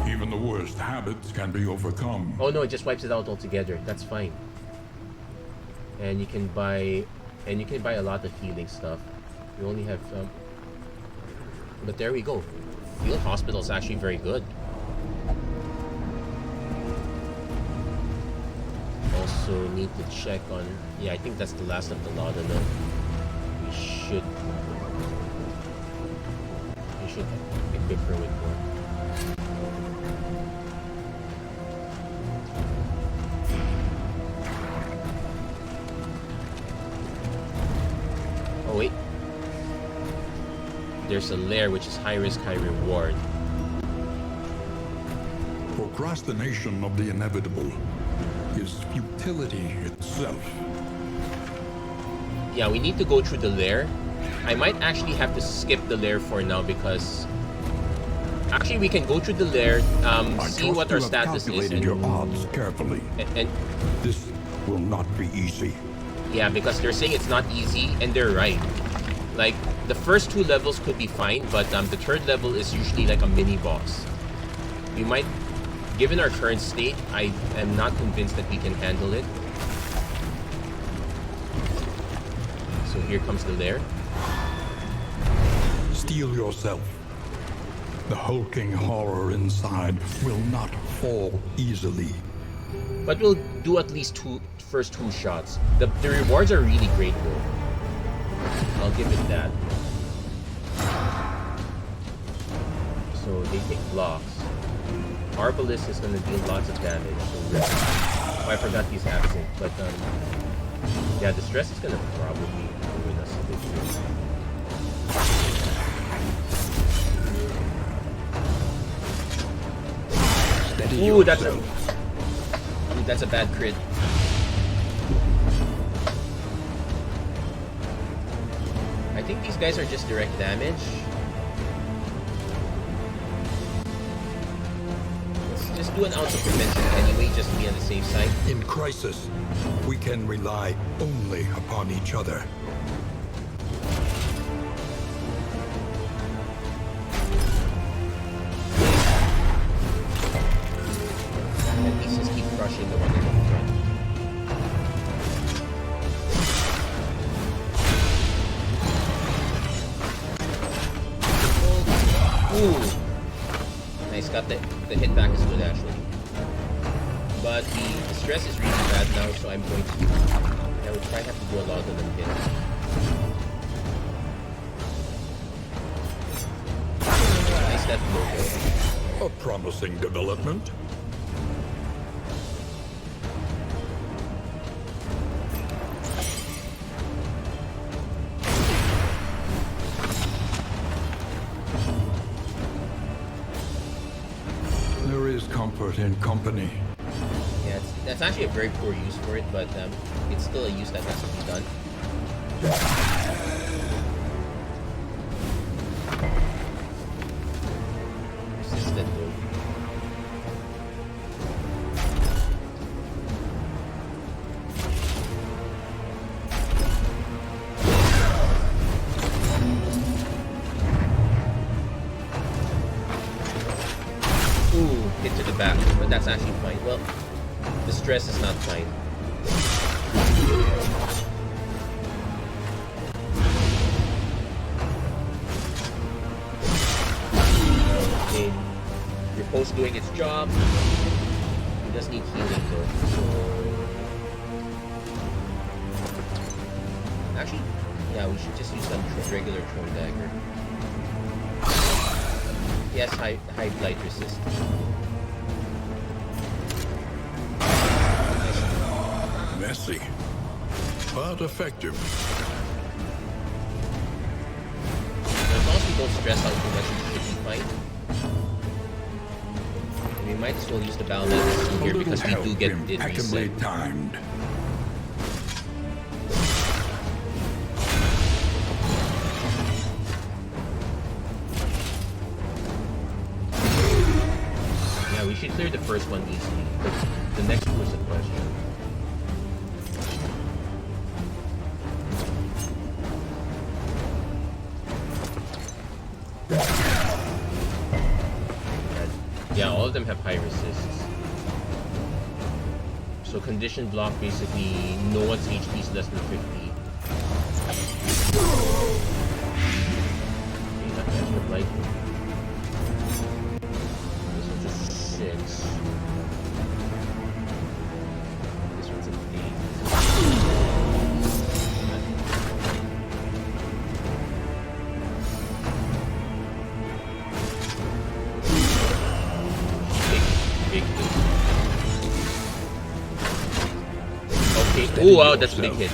Even the worst habits can be overcome. Oh no, it just wipes it out altogether. That's fine. And you can buy a lot of healing stuff. You only have but there we go. Field hospital is actually very good. Also need to check on... Yeah, I think that's the last of the laudanum. We should equip her with more. Oh wait. There's a lair which is high risk, high reward. Procrastination of the inevitable is futility itself. Yeah, we need to go through the lair. I might actually have to skip the lair for now because actually we can go through the lair, see what our status is. And your odds carefully. And this will not be easy. Yeah, because they're saying it's not easy, and they're right. Like the first 2 levels could be fine, but the 3rd level is usually like a mini boss. We might. Given our current state, I am not convinced that we can handle it. So here comes the lair. Steel yourself. The hulking horror inside will not fall easily. But we'll do at least first 2 shots. The rewards are really great though. I'll give it that. So they take blocks. Arbalist is going to deal lots of damage. So oh, I forgot he's absent. But yeah, the stress is going to probably ruin us a bit here. Steady Ooh, yourself. that's a bad crit. I think these guys are just direct damage. Just do an ounce of prevention anyway, just to be on the safe side. In crisis, we can rely only upon each other. At least just keep crushing the one in the front. Ooh! Nice, got the hit back is good actually. But the stress is really bad now, so I'm going to... I would probably have to do a lot of them hits. Nice that blow. A promising development. comfort in company. Yeah, that's actually a very poor use for it, but it's still a use that has to be done. Persistent though. Ooh, hit to the back, but that's actually fine. Well, the stress is not fine. Okay, Riposte doing its job. It does need healing though. So... Actually, yeah, we should just use some regular throw dagger. Yes, high blight resist. Messy, but effective. As long as we don't stress out too much, we should be fine. We might as well use the battle knives here because we do get it reset. Timed. Yeah, we should clear the first one easily, but the next two is a question. Yeah, all of them have high resists. So condition block, basically no one's HP is less than 50. Okay, not bad with lightning. This one's a 6. This one's an 8. Okay. Oh wow, that's a big hit.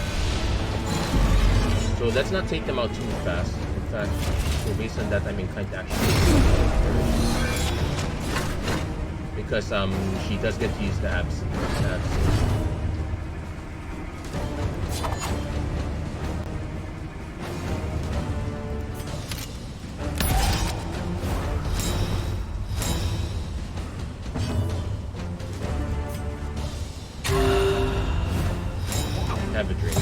So let's not take them out too fast. In fact, so based on that, I'm inclined to actually take them out first. Because she does get to use the abs. Have a drink.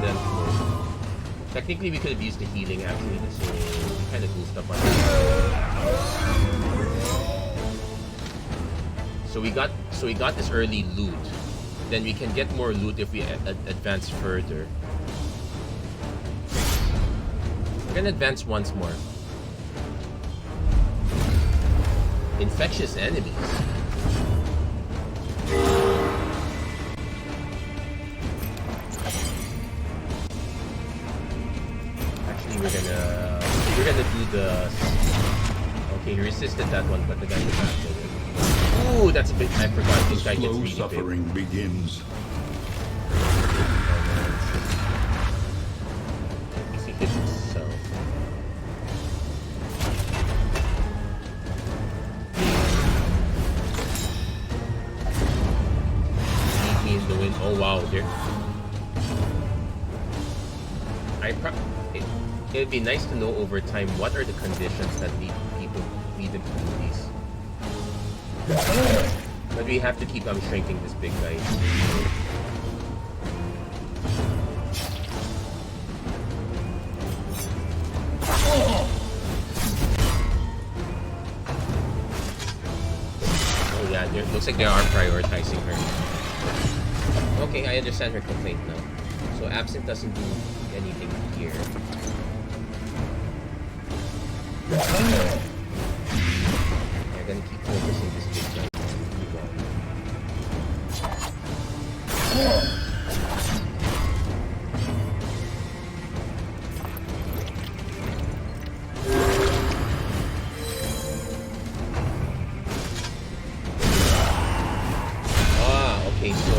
Then, technically, we could have used the healing actually, so we kind of goofed up on that. So we got this early loot. Then we can get more loot if we advance further. We're gonna advance once more. Infectious enemies. Actually, we're gonna do the. Okay, he resisted that one, but the guy was after it. Ooh, that's a bit. I forgot this guy gets really Suffering big. begins. At least he hits himself. In the wind. Oh wow, there. It'd be nice to know over time what are the conditions that lead them to do these. But we have to keep shrinking this big guy. Oh yeah, it looks like they are prioritizing her. Okay, I understand her complaint now. So Absent doesn't do anything here. I'm gonna keep focusing this big guy. Okay, so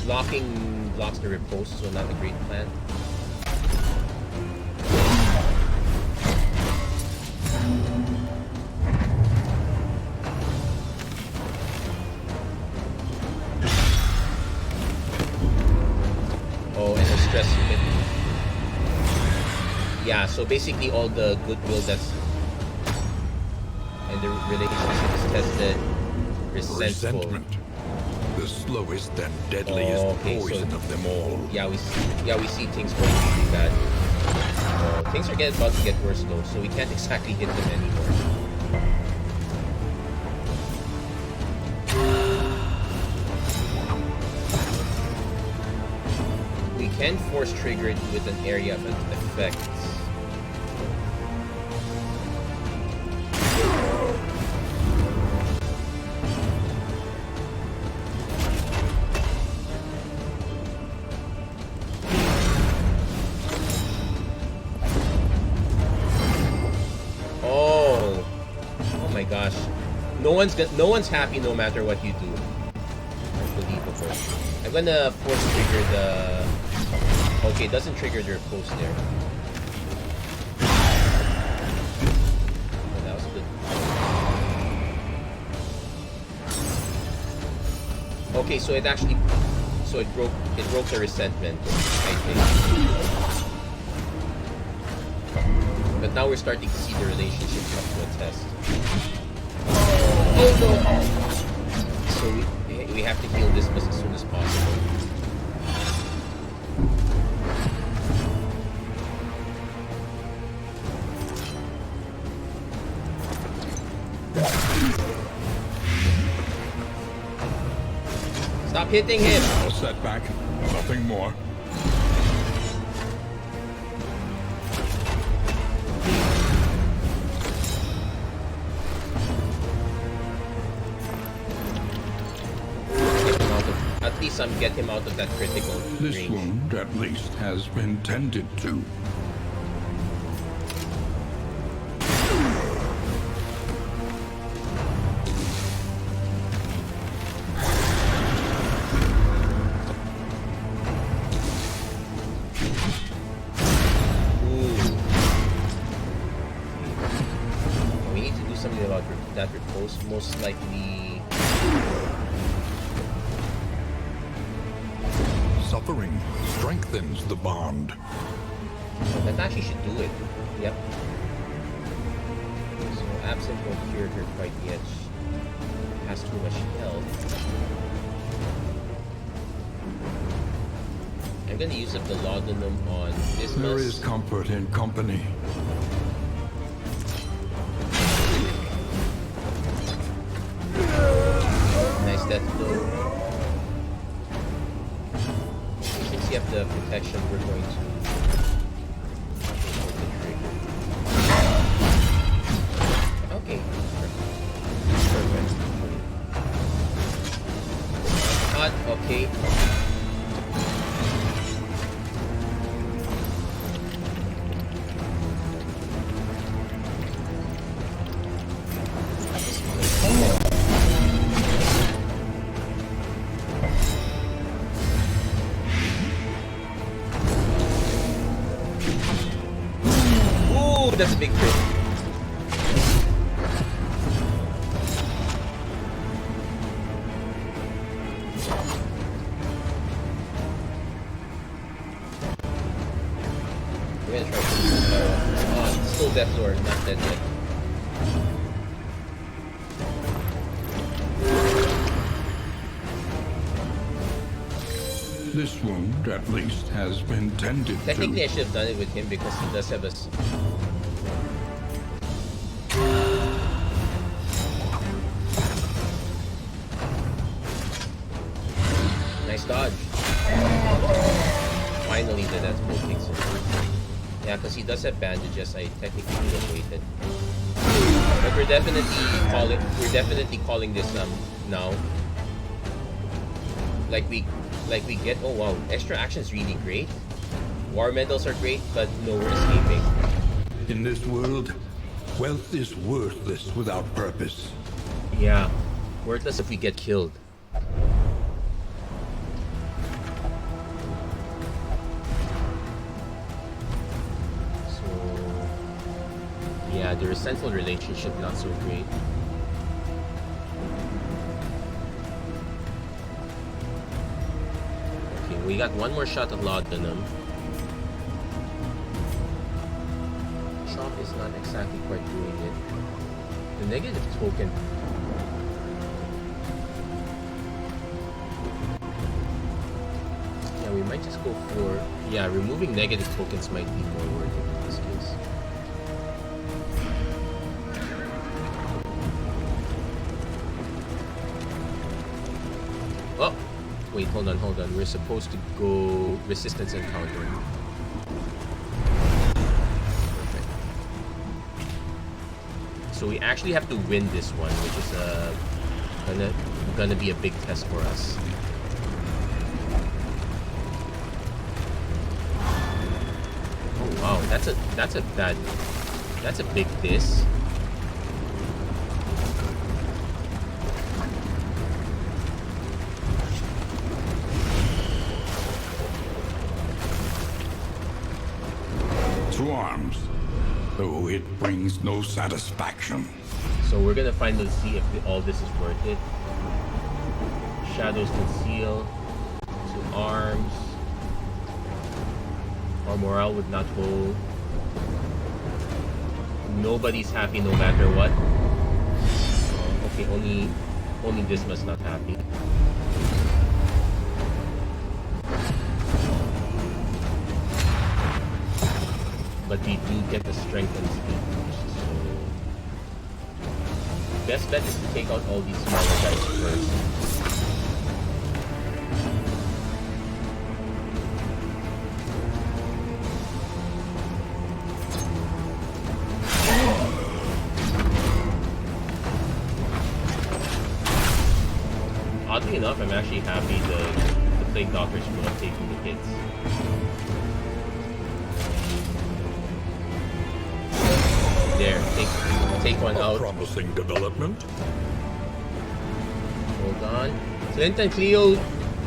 blocking blocks the riposte, so not a great plan. Yeah, so basically all the goodwill that's and the relationship is tested. Resentful. Resentment. The slowest and deadliest poison of them all. Yeah, we see things going really bad. Things are about to get worse though, so we can't exactly hit them anymore. We can force trigger it with an area of effects. No one's happy no matter what you do. Unbelievable. I'm gonna force trigger the... Okay, it doesn't trigger their post there. Oh, that was good. Okay, so it actually... So it broke the resentment, I think. But now we're starting to see the relationship come to a test. Oh no! So we have to heal this as soon as possible. Stop hitting him! A setback, nothing more. At least get him out of that critical range. This wound, at least, has been tended to. Ooh. We need to do something about that repose. Most likely... Suffering strengthens the bond. That actually should do it. Yep. So absent won't cure her quite yet. She has too much health. I'm gonna use up the laudanum on this. There is comfort in company. Nice death blow. Since you have the protection, we're going to pull the trigger. Okay. Perfect. Hot, okay. That's a big crit. We're gonna try to still death lord, not dead yet. This wound, at least, has been tended Technically, to. I should have done it with him because he does have a... Nice dodge. Finally, the death blow takes him. Yeah, because he does have bandages. I technically could have waited. But we're definitely calling this now. Like we get, oh wow, extra action is really great. War medals are great, but no, we're escaping. In this world, wealth is worthless without purpose. Yeah, worthless if we get killed. So, yeah, the resentful relationship not so great. We got one more shot of laudanum. shop is not exactly quite doing it. The negative token. Yeah, we might just go for... Yeah, removing negative tokens might be more worth it in this case. Oh! Wait, hold on. We're supposed to go resistance encounter. Perfect. So we actually have to win this one, which is gonna be a big test for us. Oh wow, that's a big diss. To arms, though it brings no satisfaction. So we're gonna finally see if all this is worth it. Shadows conceal. To arms. Our morale would not hold. Nobody's happy no matter what. Okay, only this must not happy. But we do get the strength and speed boost, so best bet is to take out all these smaller guys first. Oddly enough, I'm actually happy the Plague Doctor's not taking the hits. There, take one out. Promising development. Hold on. Clinton Cleo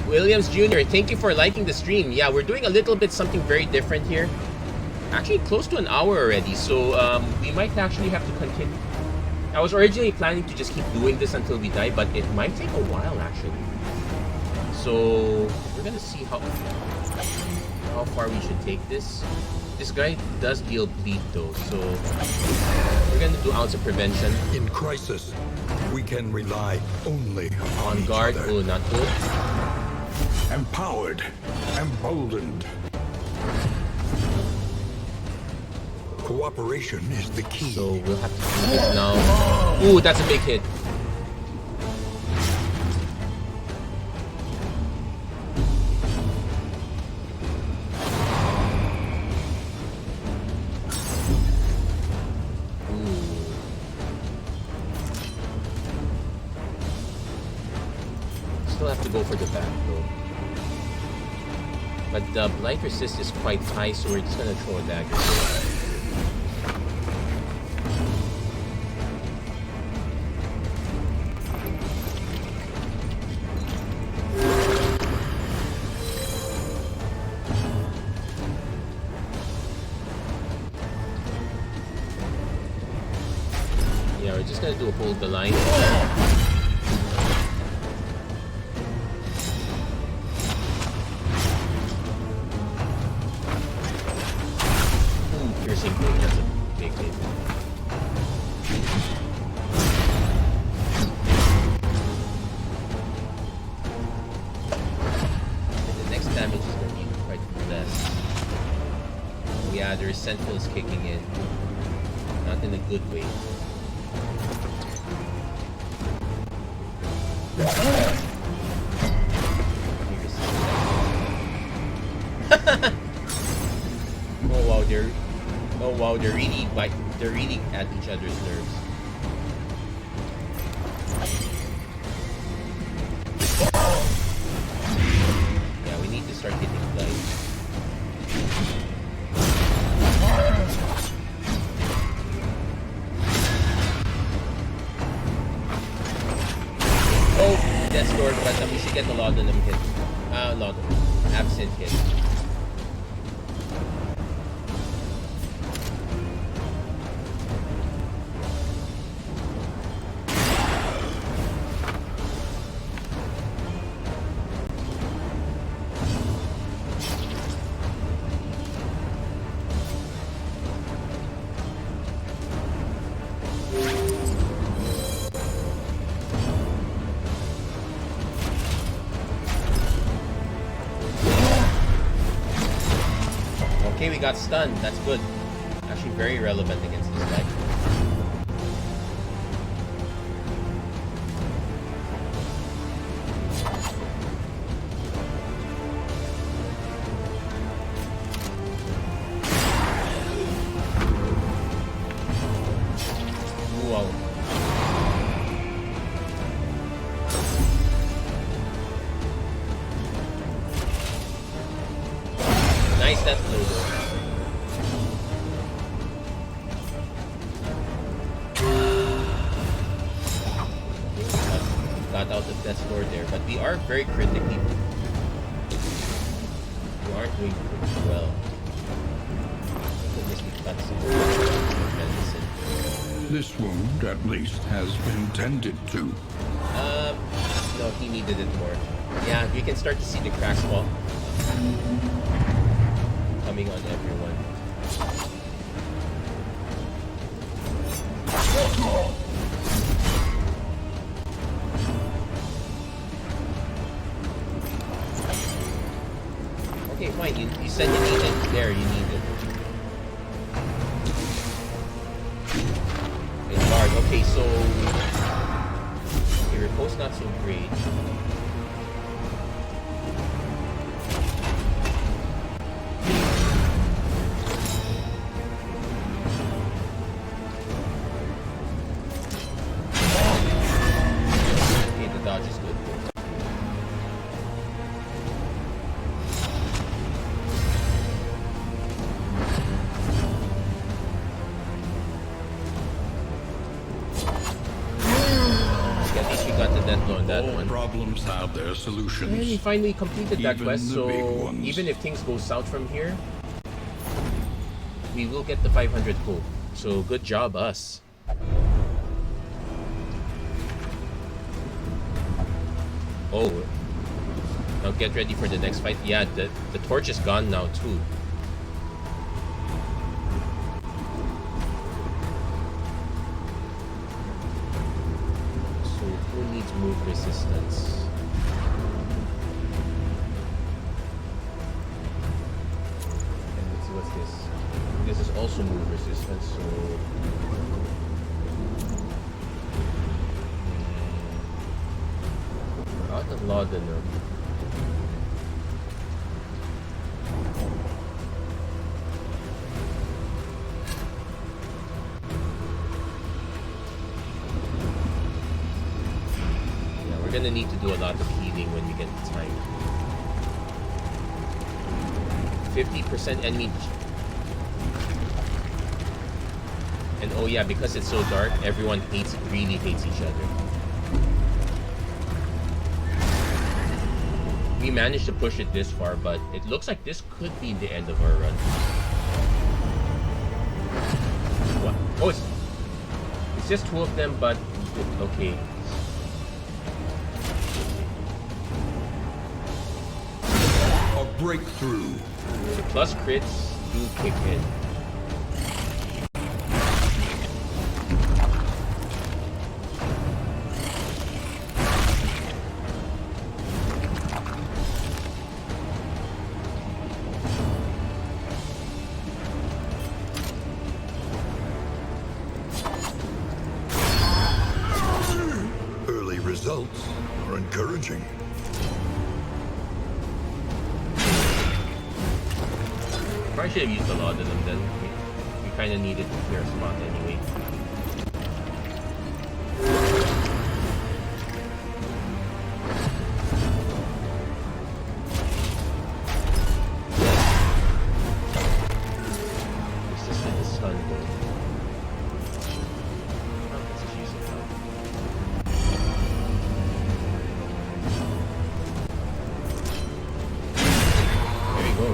Williams Jr., thank you for liking the stream. Yeah, we're doing a little bit something very different here. Actually, close to an hour already, so we might actually have to continue. I was originally planning to just keep doing this until we die, but it might take a while actually. So we're gonna see how far we should take this. This guy does deal bleed though, so we're gonna do ounce of prevention. In crisis, we can rely only On guard. each other. Oh, not good. Empowered, emboldened. Cooperation is the key. So we'll have to do this now. Ooh, that's a big hit. Go for the back though. But the blight resist is quite high, so we're just gonna throw a dagger. Yeah, we're just gonna do hold the line. Sentinels kicking in, not in a good way. Oh wow, they're really at each other's nerves. Yeah, we need to start hitting blight. But we should get a lot of them hit. Absent hit. Okay, we got stunned. That's good. Actually very relevant against this guy. Nice death blow though. Got out of death's door there, but we are very critically. We aren't doing pretty well. Goodness, we got some medicine. This wound, at least, has been tended to. No, he needed it more. Yeah, you can start to see the cracks fall. Coming on everyone. Okay, fine. You said you need it. There, you need it. And guard. Okay, so your riposte not so great. Problems have their solutions. And we finally completed that quest, so even if things go south from here, we will get the 500 gold. So good job, us. Oh, now get ready for the next fight. Yeah, the torch is gone now too. Move resistance. And let's see what's this. This is also move resistance, so we're out of laudanum. We're gonna need to do a lot of healing when we get the time. 50% enemy. And oh yeah, because it's so dark, everyone really hates each other. We managed to push it this far, but it looks like this could be the end of our run. What? Oh, it's just two of them, but okay. Breakthrough. The plus crits do kick in. Early results are encouraging. Probably should have used a lot of them then. We kind of needed to clear a spot anyway. Resistant to stun though. Oh, let's just use it now. There we go.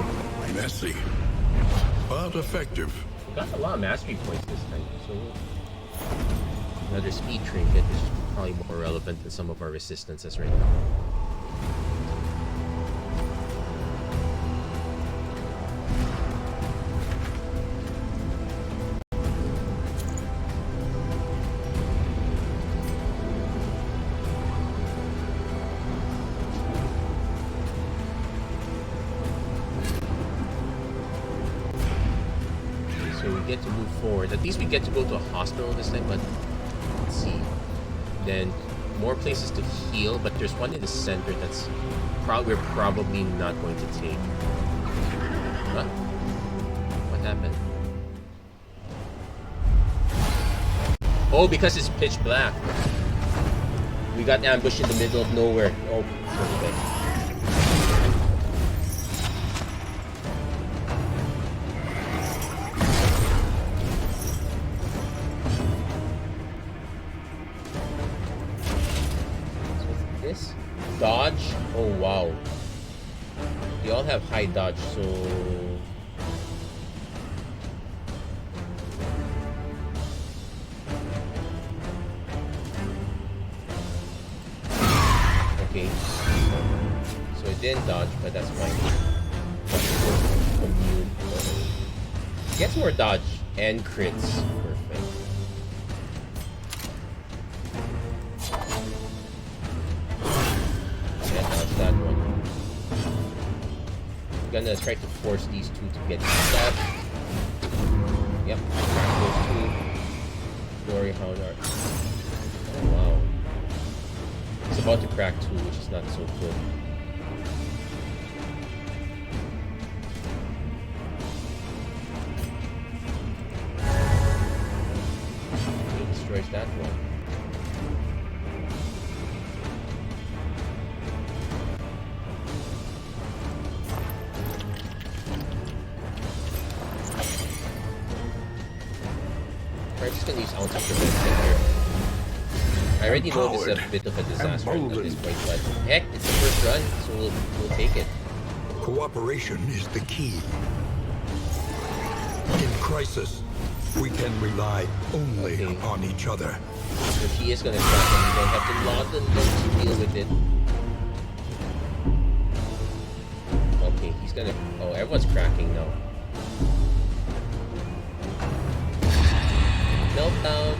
Messy, but effective. We got a lot of mastery points this time, so another speed trinket is probably more relevant than some of our resistances right now. get to move forward. At least we get to go to a hospital this time, but let's see. Then more places to heal, but there's one in the center that's we're probably not going to take. Huh? What happened? Oh, because it's pitch black. We got ambushed in the middle of nowhere. Oh, perfect. Dodge? Oh wow. They all have high dodge, so okay. So it didn't dodge, but that's fine. Commune. Gets more dodge and crits. Perfect. That one. I'm gonna try to force these two to get stuck. Yep, crack those two. Glory Hound Art. Oh wow. It's about to crack two, which is not so good. He destroys that one. I'm just gonna use Untitled Chapter here. I already know this is a bit of a disaster at this point, but heck, it's the first run, so we'll take it. Cooperation is the key. In crisis, we can rely only upon each other. So she is gonna crack and we don't have to lot and to deal with it. Okay, he's gonna... Oh, everyone's cracking now. Meltdown.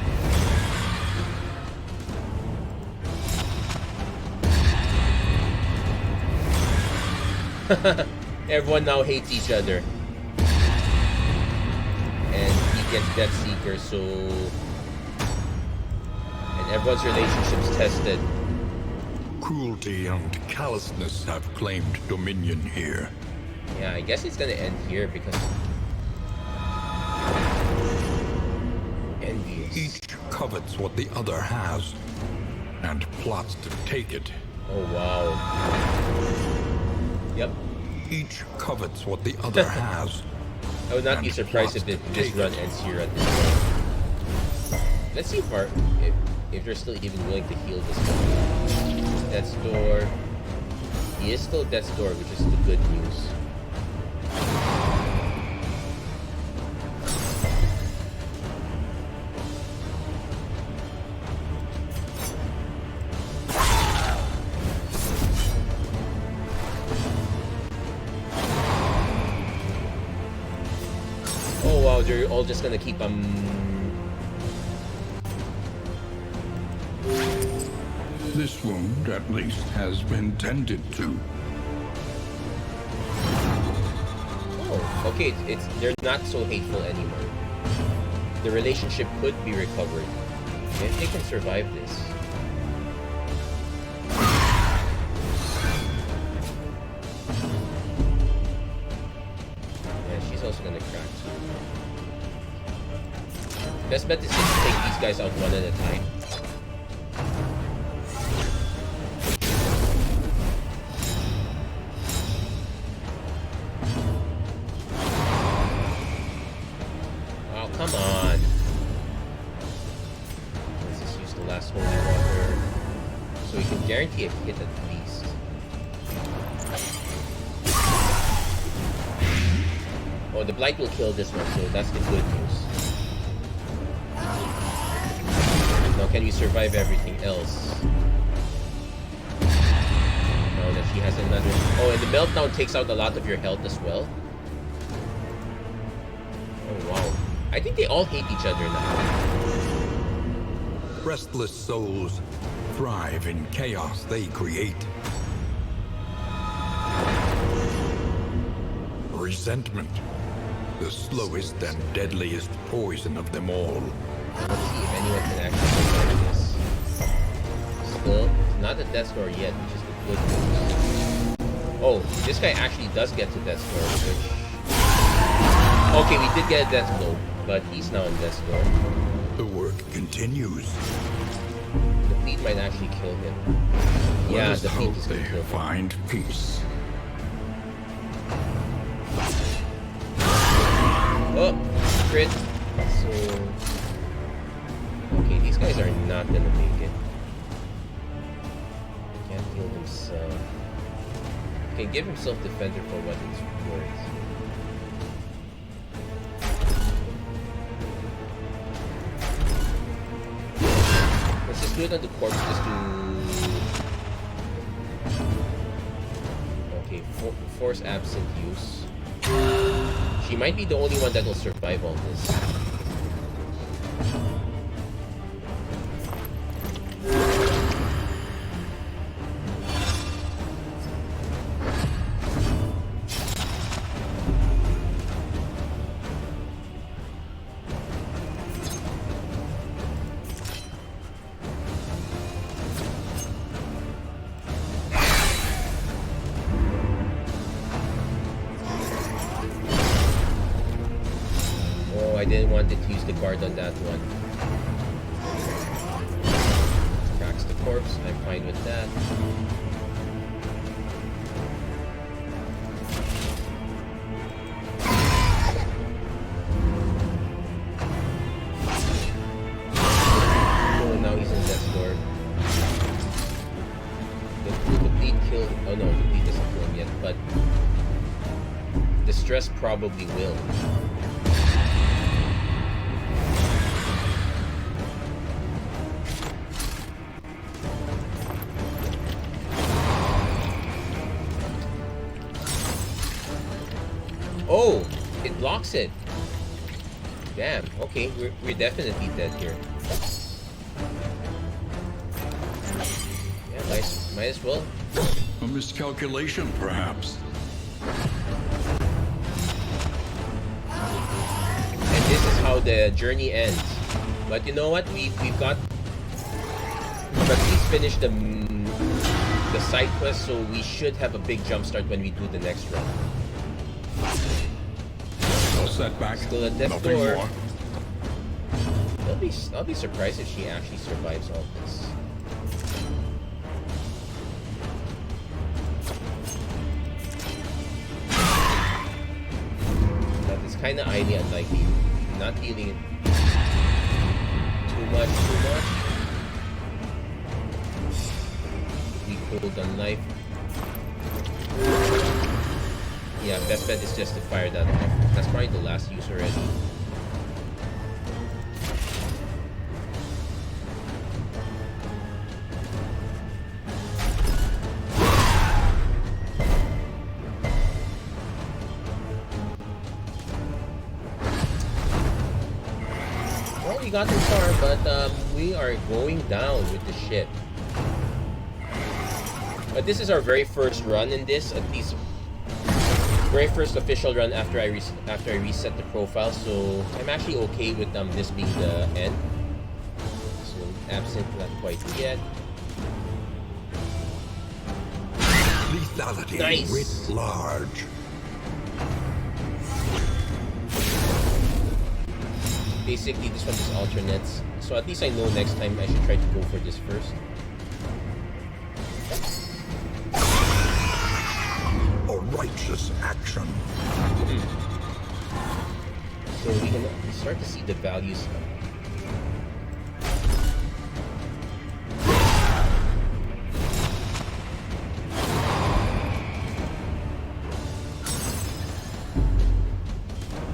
Everyone now hates each other. And he gets Death Seeker, so... And everyone's relationship's tested. Cruelty and callousness have claimed dominion here. Yeah, I guess it's gonna end here because... Envious. Each covets what the other has, and plots to take it. Oh, wow. Yep. Each covets what the other has. I would not be surprised if this run ends here at this point. Let's see if they're still even willing to heal this guy. Death's Door. He is still Death's Door, which is the good news. Oh wow, they're all just gonna keep This wound, at least, has been tended to. Oh, okay, they're not so hateful anymore. The relationship could be recovered. If they can survive this. Yeah, she's also gonna crack too. Best bet is just to take these guys out one at a time. Come on. Let's just use the last holy water. So we can guarantee a hit at least. Oh, the blight will kill this one, so that's the good news. Now can we survive everything else? Now that she has another... Oh, and the meltdown takes out a lot of your health as well. Oh, wow. I think they all hate each other now. Restless souls thrive in chaos they create. Resentment The slowest and deadliest poison of them all. Let's see if anyone can actually survive this. Still, not at death's door yet, which is the good news. Oh, this guy actually does get to death's door, which... Okay, we did get a death blow, but he's now in death's door. The work continues. The bleed might actually kill him. Yeah, Let us the bleed hope is they gonna kill him. find peace. Oh, crit. So... Okay, these guys are not gonna make it. Can't heal himself. Can give himself defender for what it's worth. Let's just do it on the corpse just to... Okay, force absent use. She might be the only one that will survive all this. I didn't want it to use the guard on that one. Cracks the corpse, I'm fine with that. Oh, now he's in death's door. The bleed killed. Oh no, the bleed doesn't kill him yet, but the stress probably will. Oh, it blocks it. Damn. Okay, we're definitely dead here. Yeah, might as well. A miscalculation, perhaps. And this is how the journey ends. But you know what? We've got. We've at least finished the side quest, so we should have a big jump start when we do the next run. No setback. Still at death's Nothing door. more. I'll be surprised if she actually survives all this. That is kind of highly unlikely. Not healing it too much. We pulled on life. Yeah, best bet is just to fire that off. That's probably the last use already. Well, we got this far, but we are going down with the ship. But this is our very first run in this, at least very first official run after I reset the profile, so I'm actually okay with this being the end. So absent, not quite yet. Lethality Nice. writ large. Basically, this one is alternates, so at least I know next time I should try to go for this first. A righteous action. So we can start to see the values.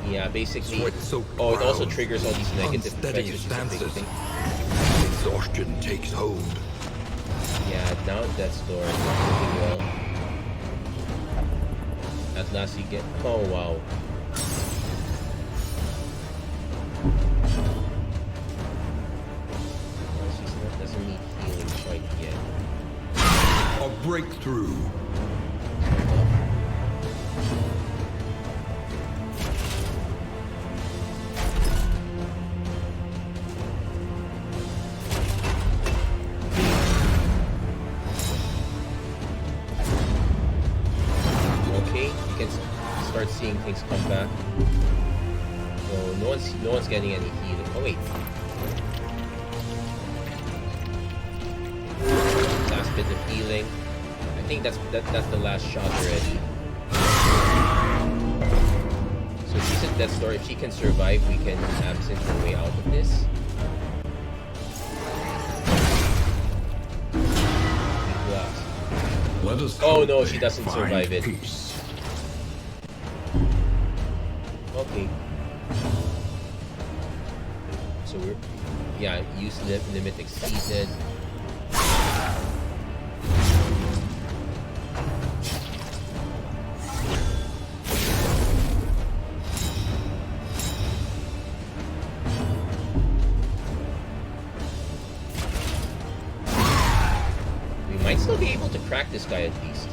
Yeah, basically. Oh, it also triggers all these negative Unsteady effects, which is a big stances. thing. Exhaustion takes hold. Yeah, now death's door. Not looking well. At last you get. Oh wow. She's not doesn't need healing quite yet. A breakthrough. can start seeing things come back. So no one's getting any healing. Oh wait. Last bit of healing. I think that's the last shot already. So she's a death store. If she can survive, we can absent her way out of this. Let us oh no, she doesn't survive it. Peace. Okay. So we're use limit exceeded. Might still be able to crack this guy at least.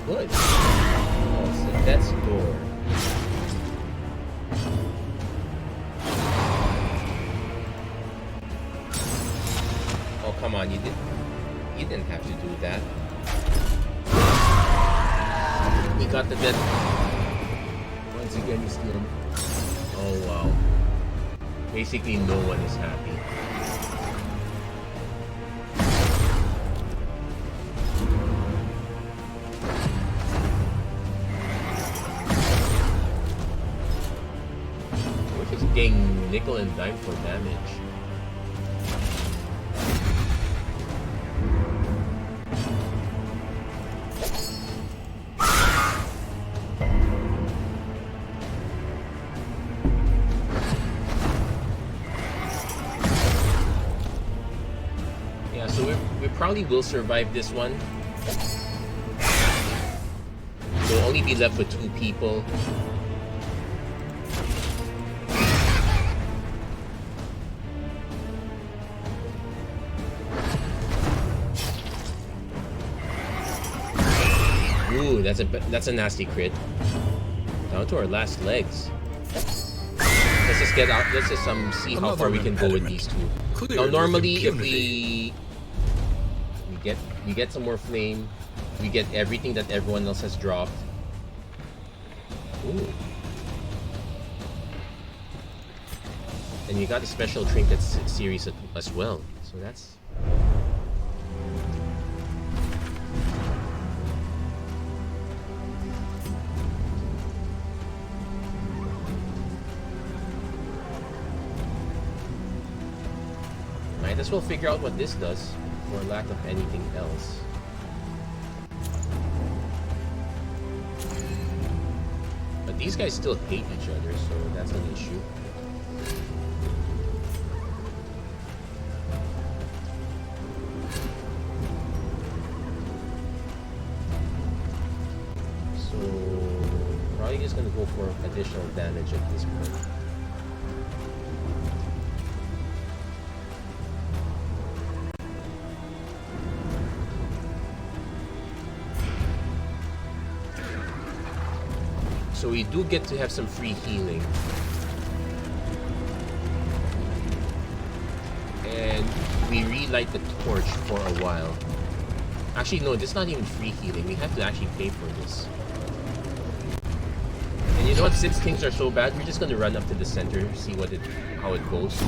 Good. Oh, it's the death's door. Oh come on, you didn't have to do that. You got the death. Once again, you steal him. Oh wow. Basically, no one is happy. We're just getting nickel and dime for damage. Probably will survive this one. We'll only be left with 2 people. Ooh, that's a nasty crit. Down to our last legs. Let's just get out. Let's just see how far we can go with these 2. Now normally if we get some more flame, we get everything that everyone else has dropped. Ooh. And you got the special trinket series as well, so that's... Might as well figure out what this does. For lack of anything else. But these guys still hate each other, so that's an issue. So probably just gonna go for additional damage at this point. So we do get to have some free healing. And we relight the torch for a while. Actually, no, this is not even free healing. We have to actually pay for this. And you know what? Since things are so bad, we're just gonna run up to the center, see how it goes.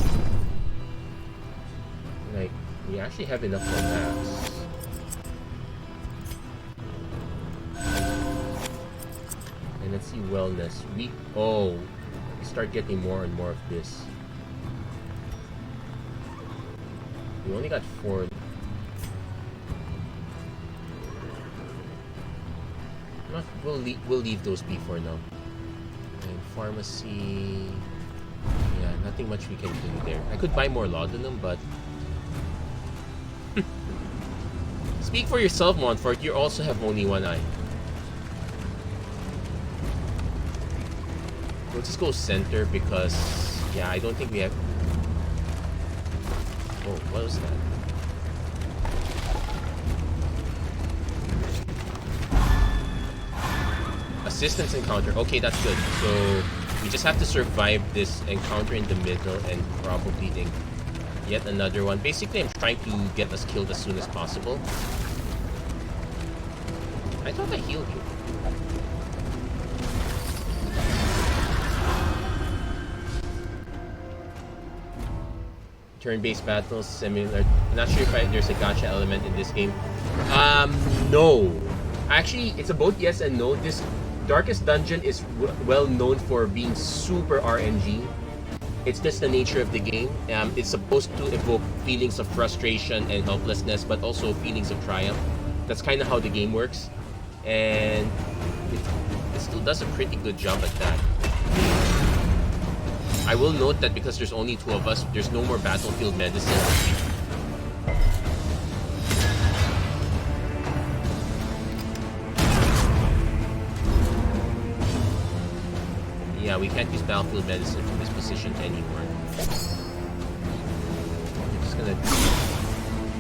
Like, we actually have enough for max. Let's see wellness. We start getting more and more of this. We only got 4. We'll leave those be for now. And pharmacy, yeah, nothing much we can do there. I could buy more laudanum, but speak for yourself, Montfort. You also have only one eye. We'll just go center because, yeah, I don't think we have... Oh, what was that? Assistance encounter. Okay, that's good. So, we just have to survive this encounter in the middle and probably Yet another one. Basically, I'm trying to get us killed as soon as possible. I thought I healed you. Turn-based battles, similar. I'm not sure if there's a gacha element in this game. No. Actually, it's a both yes and no. This Darkest Dungeon is well known for being super RNG. It's just the nature of the game. It's supposed to evoke feelings of frustration and helplessness, but also feelings of triumph. That's kind of how the game works. And it still does a pretty good job at that. I will note that because there's only 2 of us, there's no more battlefield medicine. Yeah, we can't use battlefield medicine from this position anymore.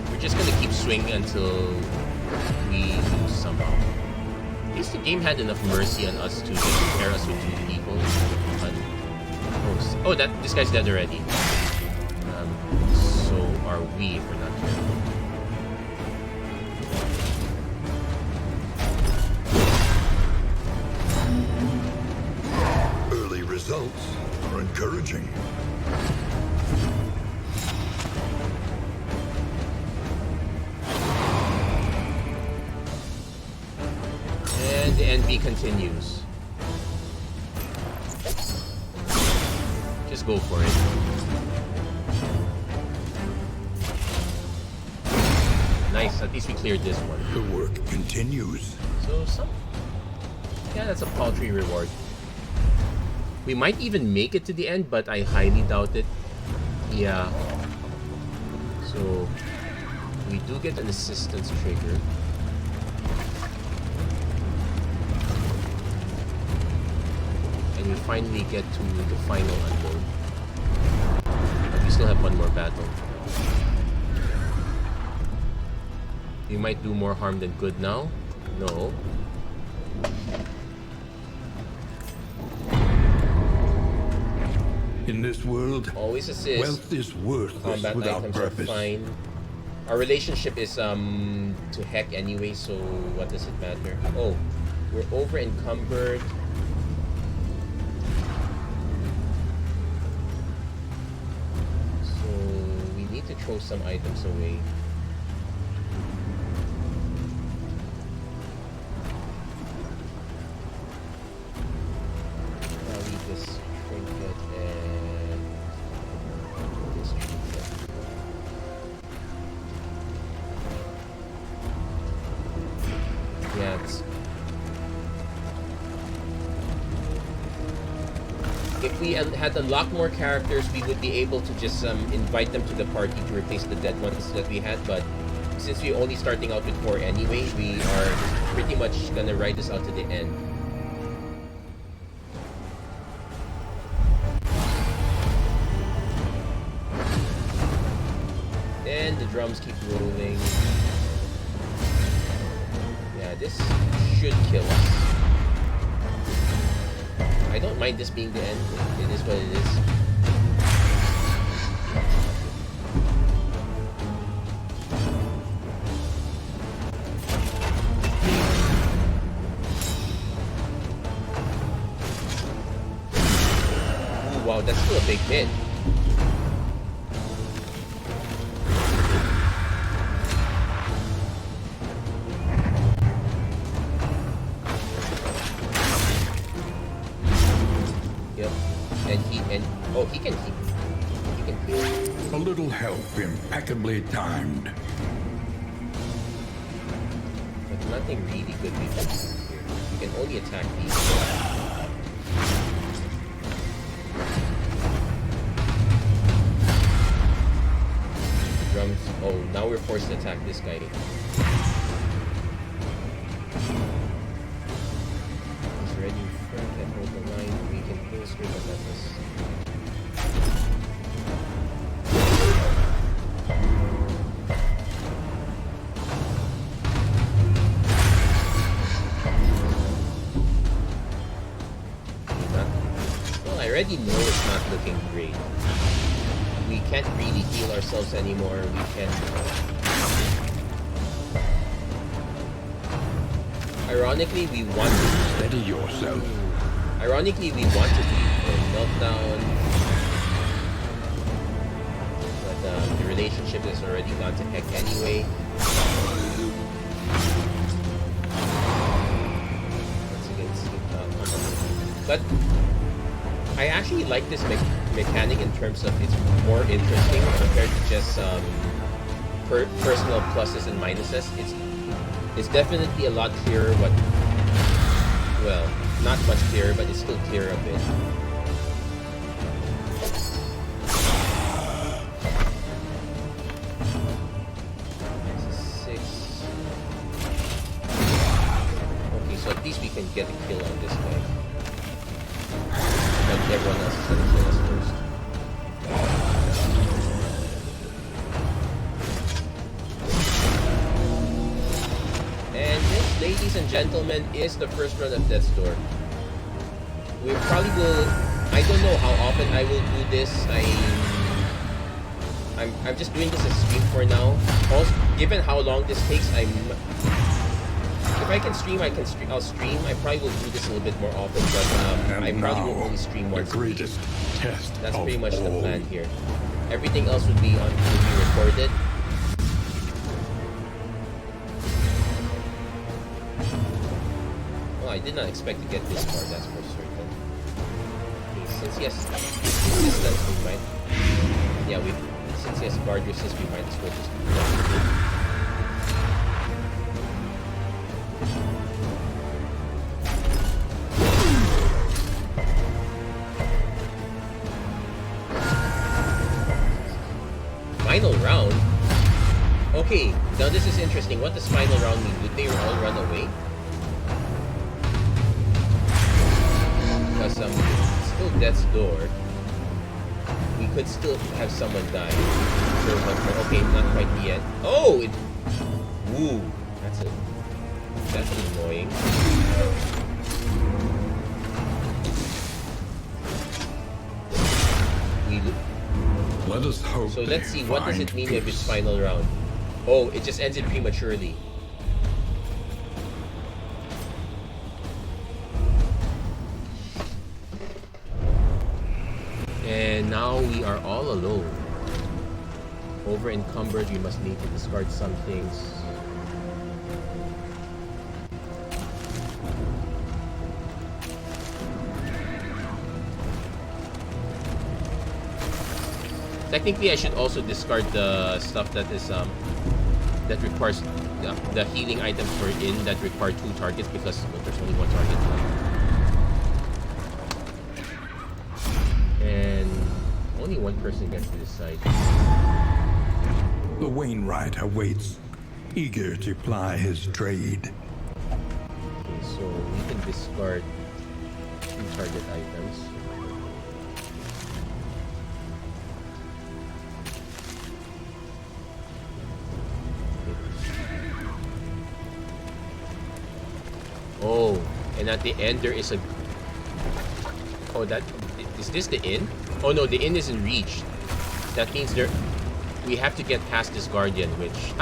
We're just gonna keep swinging until we lose somehow. At least the game had enough mercy on us to just pair us with 2 people. Oh, this guy's dead already. So are we if we're not careful. Early results are encouraging. And the NB continues. Just go for it. Nice, at least we cleared this one. The work continues. So yeah, that's a paltry reward. We might even make it to the end, but I highly doubt it. Yeah. So we do get an assistance trigger. And we finally get to the final unknown. But we still have one more battle. We might do more harm than good now. No. In this world, Always assist. wealth is worthless Combat without items purpose. are fine. Our relationship is to heck anyway, so what does it matter? Oh, we're over encumbered. So we need to throw some items away. I'll leave this trinket and this trinket. Yeah, if we had unlocked more characters, we would be able to just invite them to the party to replace the dead ones that we had, but since we're only starting out with 4 anyway, we are pretty much gonna ride this out to the end. And the drums keep rolling. Yeah, this should kill us. I don't mind this being the end. It is what it is. Ooh, wow, that's still a big hit. Oh, he can heal. A little help impeccably timed. But nothing really good we can do here. We can only attack these. Drums. Oh, now we're forced to attack this guy. He's ready in front and hold the line. We can pull straight up at this. I already know it's not looking great. we can't really heal ourselves anymore. We can. Ironically, we want to steady yourself. Ironically, we want to beat Meltdown, but the relationship has already gone to heck anyway. But I actually like this mechanic in terms of it's more interesting compared to just personal pluses and minuses. It's definitely a lot clearer what, well, not much clearer, but it's still clear a bit. This is 6. Okay, so at least we can get a kill on this guy. But everyone else is gonna kill us first. And this, ladies and gentlemen, is the first run of Death's Door. We probably will. I don't know how often I will do this. I'm just doing this as a stream for now. Also, given how long this takes, if I can stream, I'll stream. I probably will do this a little bit more often, but I probably will only stream once. The greatest test. That's pretty much all. the plan here. Everything else would be recorded. Well, I did not expect to get this far. That's for certain. Okay, since he has resistance, we might. Yeah, since he has guard resist, we might as well just do that. Final round? Okay, now this is interesting. What does final round mean? Would they all run away? Because still Death's Door. We could still have someone die. Okay, not quite yet. Oh! Ooh, that's annoying. Let us hope. So let's see, what does it mean if it's final round? Oh, it just ends it prematurely. And now we are all alone. Over encumbered, we must need to discard some things. Technically, I should also discard the stuff that is that requires the healing items for that require 2 targets because there's only 1 target. And only 1 person gets to decide. The Wainwright awaits, eager to ply his trade. Okay, so we can discard 2 target items. Oh, and at the end there is a... Oh, is this the inn? Oh no, the inn isn't reached. That means we have to get past this guardian, which...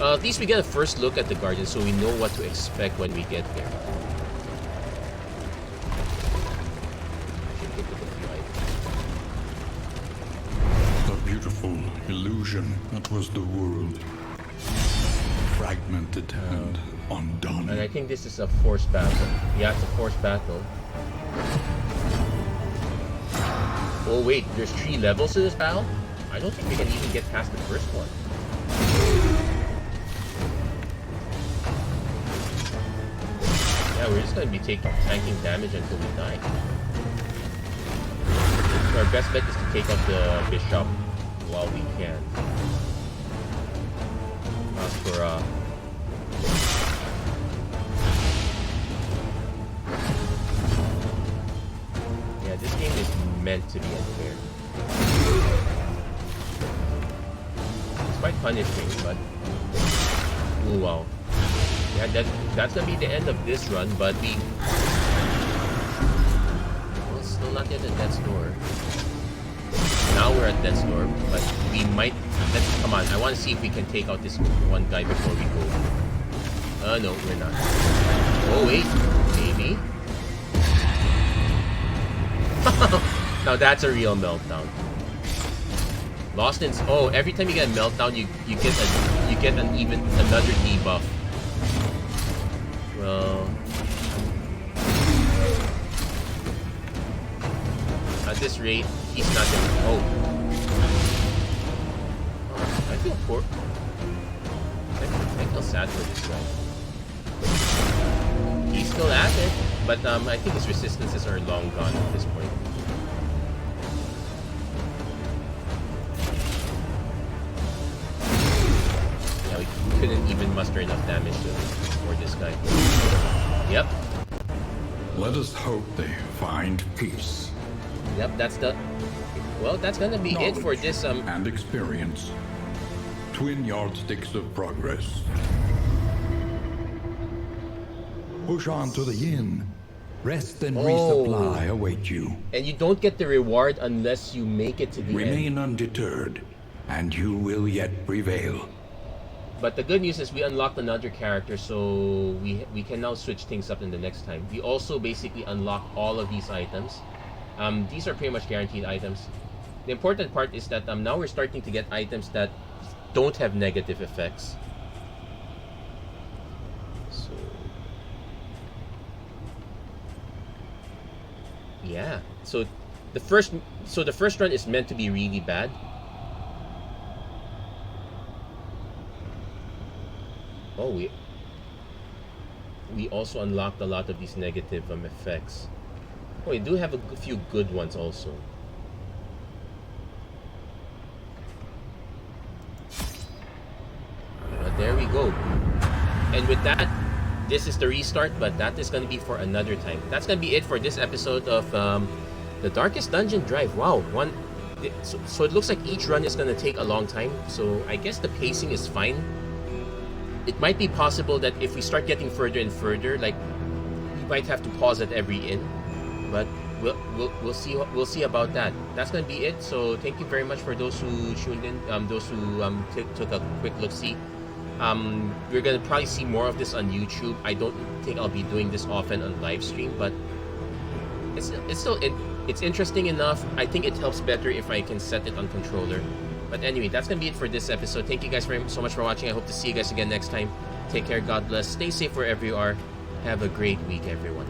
at least we get a first look at the guardian so we know what to expect when we get there. The beautiful illusion that was the world. Fragmented and undone. And I think this is a forced battle. Yeah, it's a forced battle. Oh wait, there's 3 levels to this battle? I don't think we can even get past the first one. Yeah, we're just gonna be tanking damage until we die. So our best bet is to take out the bishop while we can. As for yeah, this game is meant to be unfair. It's quite punishing, but ooh, wow. Yeah, that's gonna be the end of this run, but well, still not yet at Death's Door. now we're at Death's Door, but we might... Come on, I want to see if we can take out this one guy before we go. No, we're not. Oh, wait. Maybe? Now that's a real meltdown. Lost in... Oh, every time you get a meltdown, you get another debuff. Well... At this rate, he's not gonna... Oh. I feel poor. I feel sad for this guy. He's still at it, but I think his resistances are long gone at this point. Yeah, we couldn't even muster enough damage for this guy. Yep. Let us hope they find peace. Yep, that's the... Well, that's gonna be it for this, and experience. Twin yardsticks of progress. Push on to the inn. Rest and resupply await you. And you don't get the reward unless you make it to the end. Remain undeterred, and you will yet prevail. But the good news is we unlocked another character, so we can now switch things up in the next time. We also basically unlock all of these items. These are pretty much guaranteed items. The important part is that now we're starting to get items that don't have negative effects. So yeah. So the first run is meant to be really bad. Oh, we also unlocked a lot of these negative effects. Oh, we do have a few good ones also. There we go. And with that, this is the restart, but that is going to be for another time. That's going to be it for this episode of the Darkest Dungeon Drive. Wow, so it looks like each run is going to take a long time. So I guess the pacing is fine. It might be possible that if we start getting further and further, like we might have to pause at every inn. But we'll see about that. That's gonna be it. So thank you very much for those who tuned in, those who took a quick look see. We're gonna probably see more of this on YouTube. I don't think I'll be doing this often on live stream, but it's interesting enough. I think it helps better if I can set it on controller. But anyway, that's gonna be it for this episode. Thank you guys so much for watching. I hope to see you guys again next time. Take care. God bless. Stay safe wherever you are. Have a great week, everyone.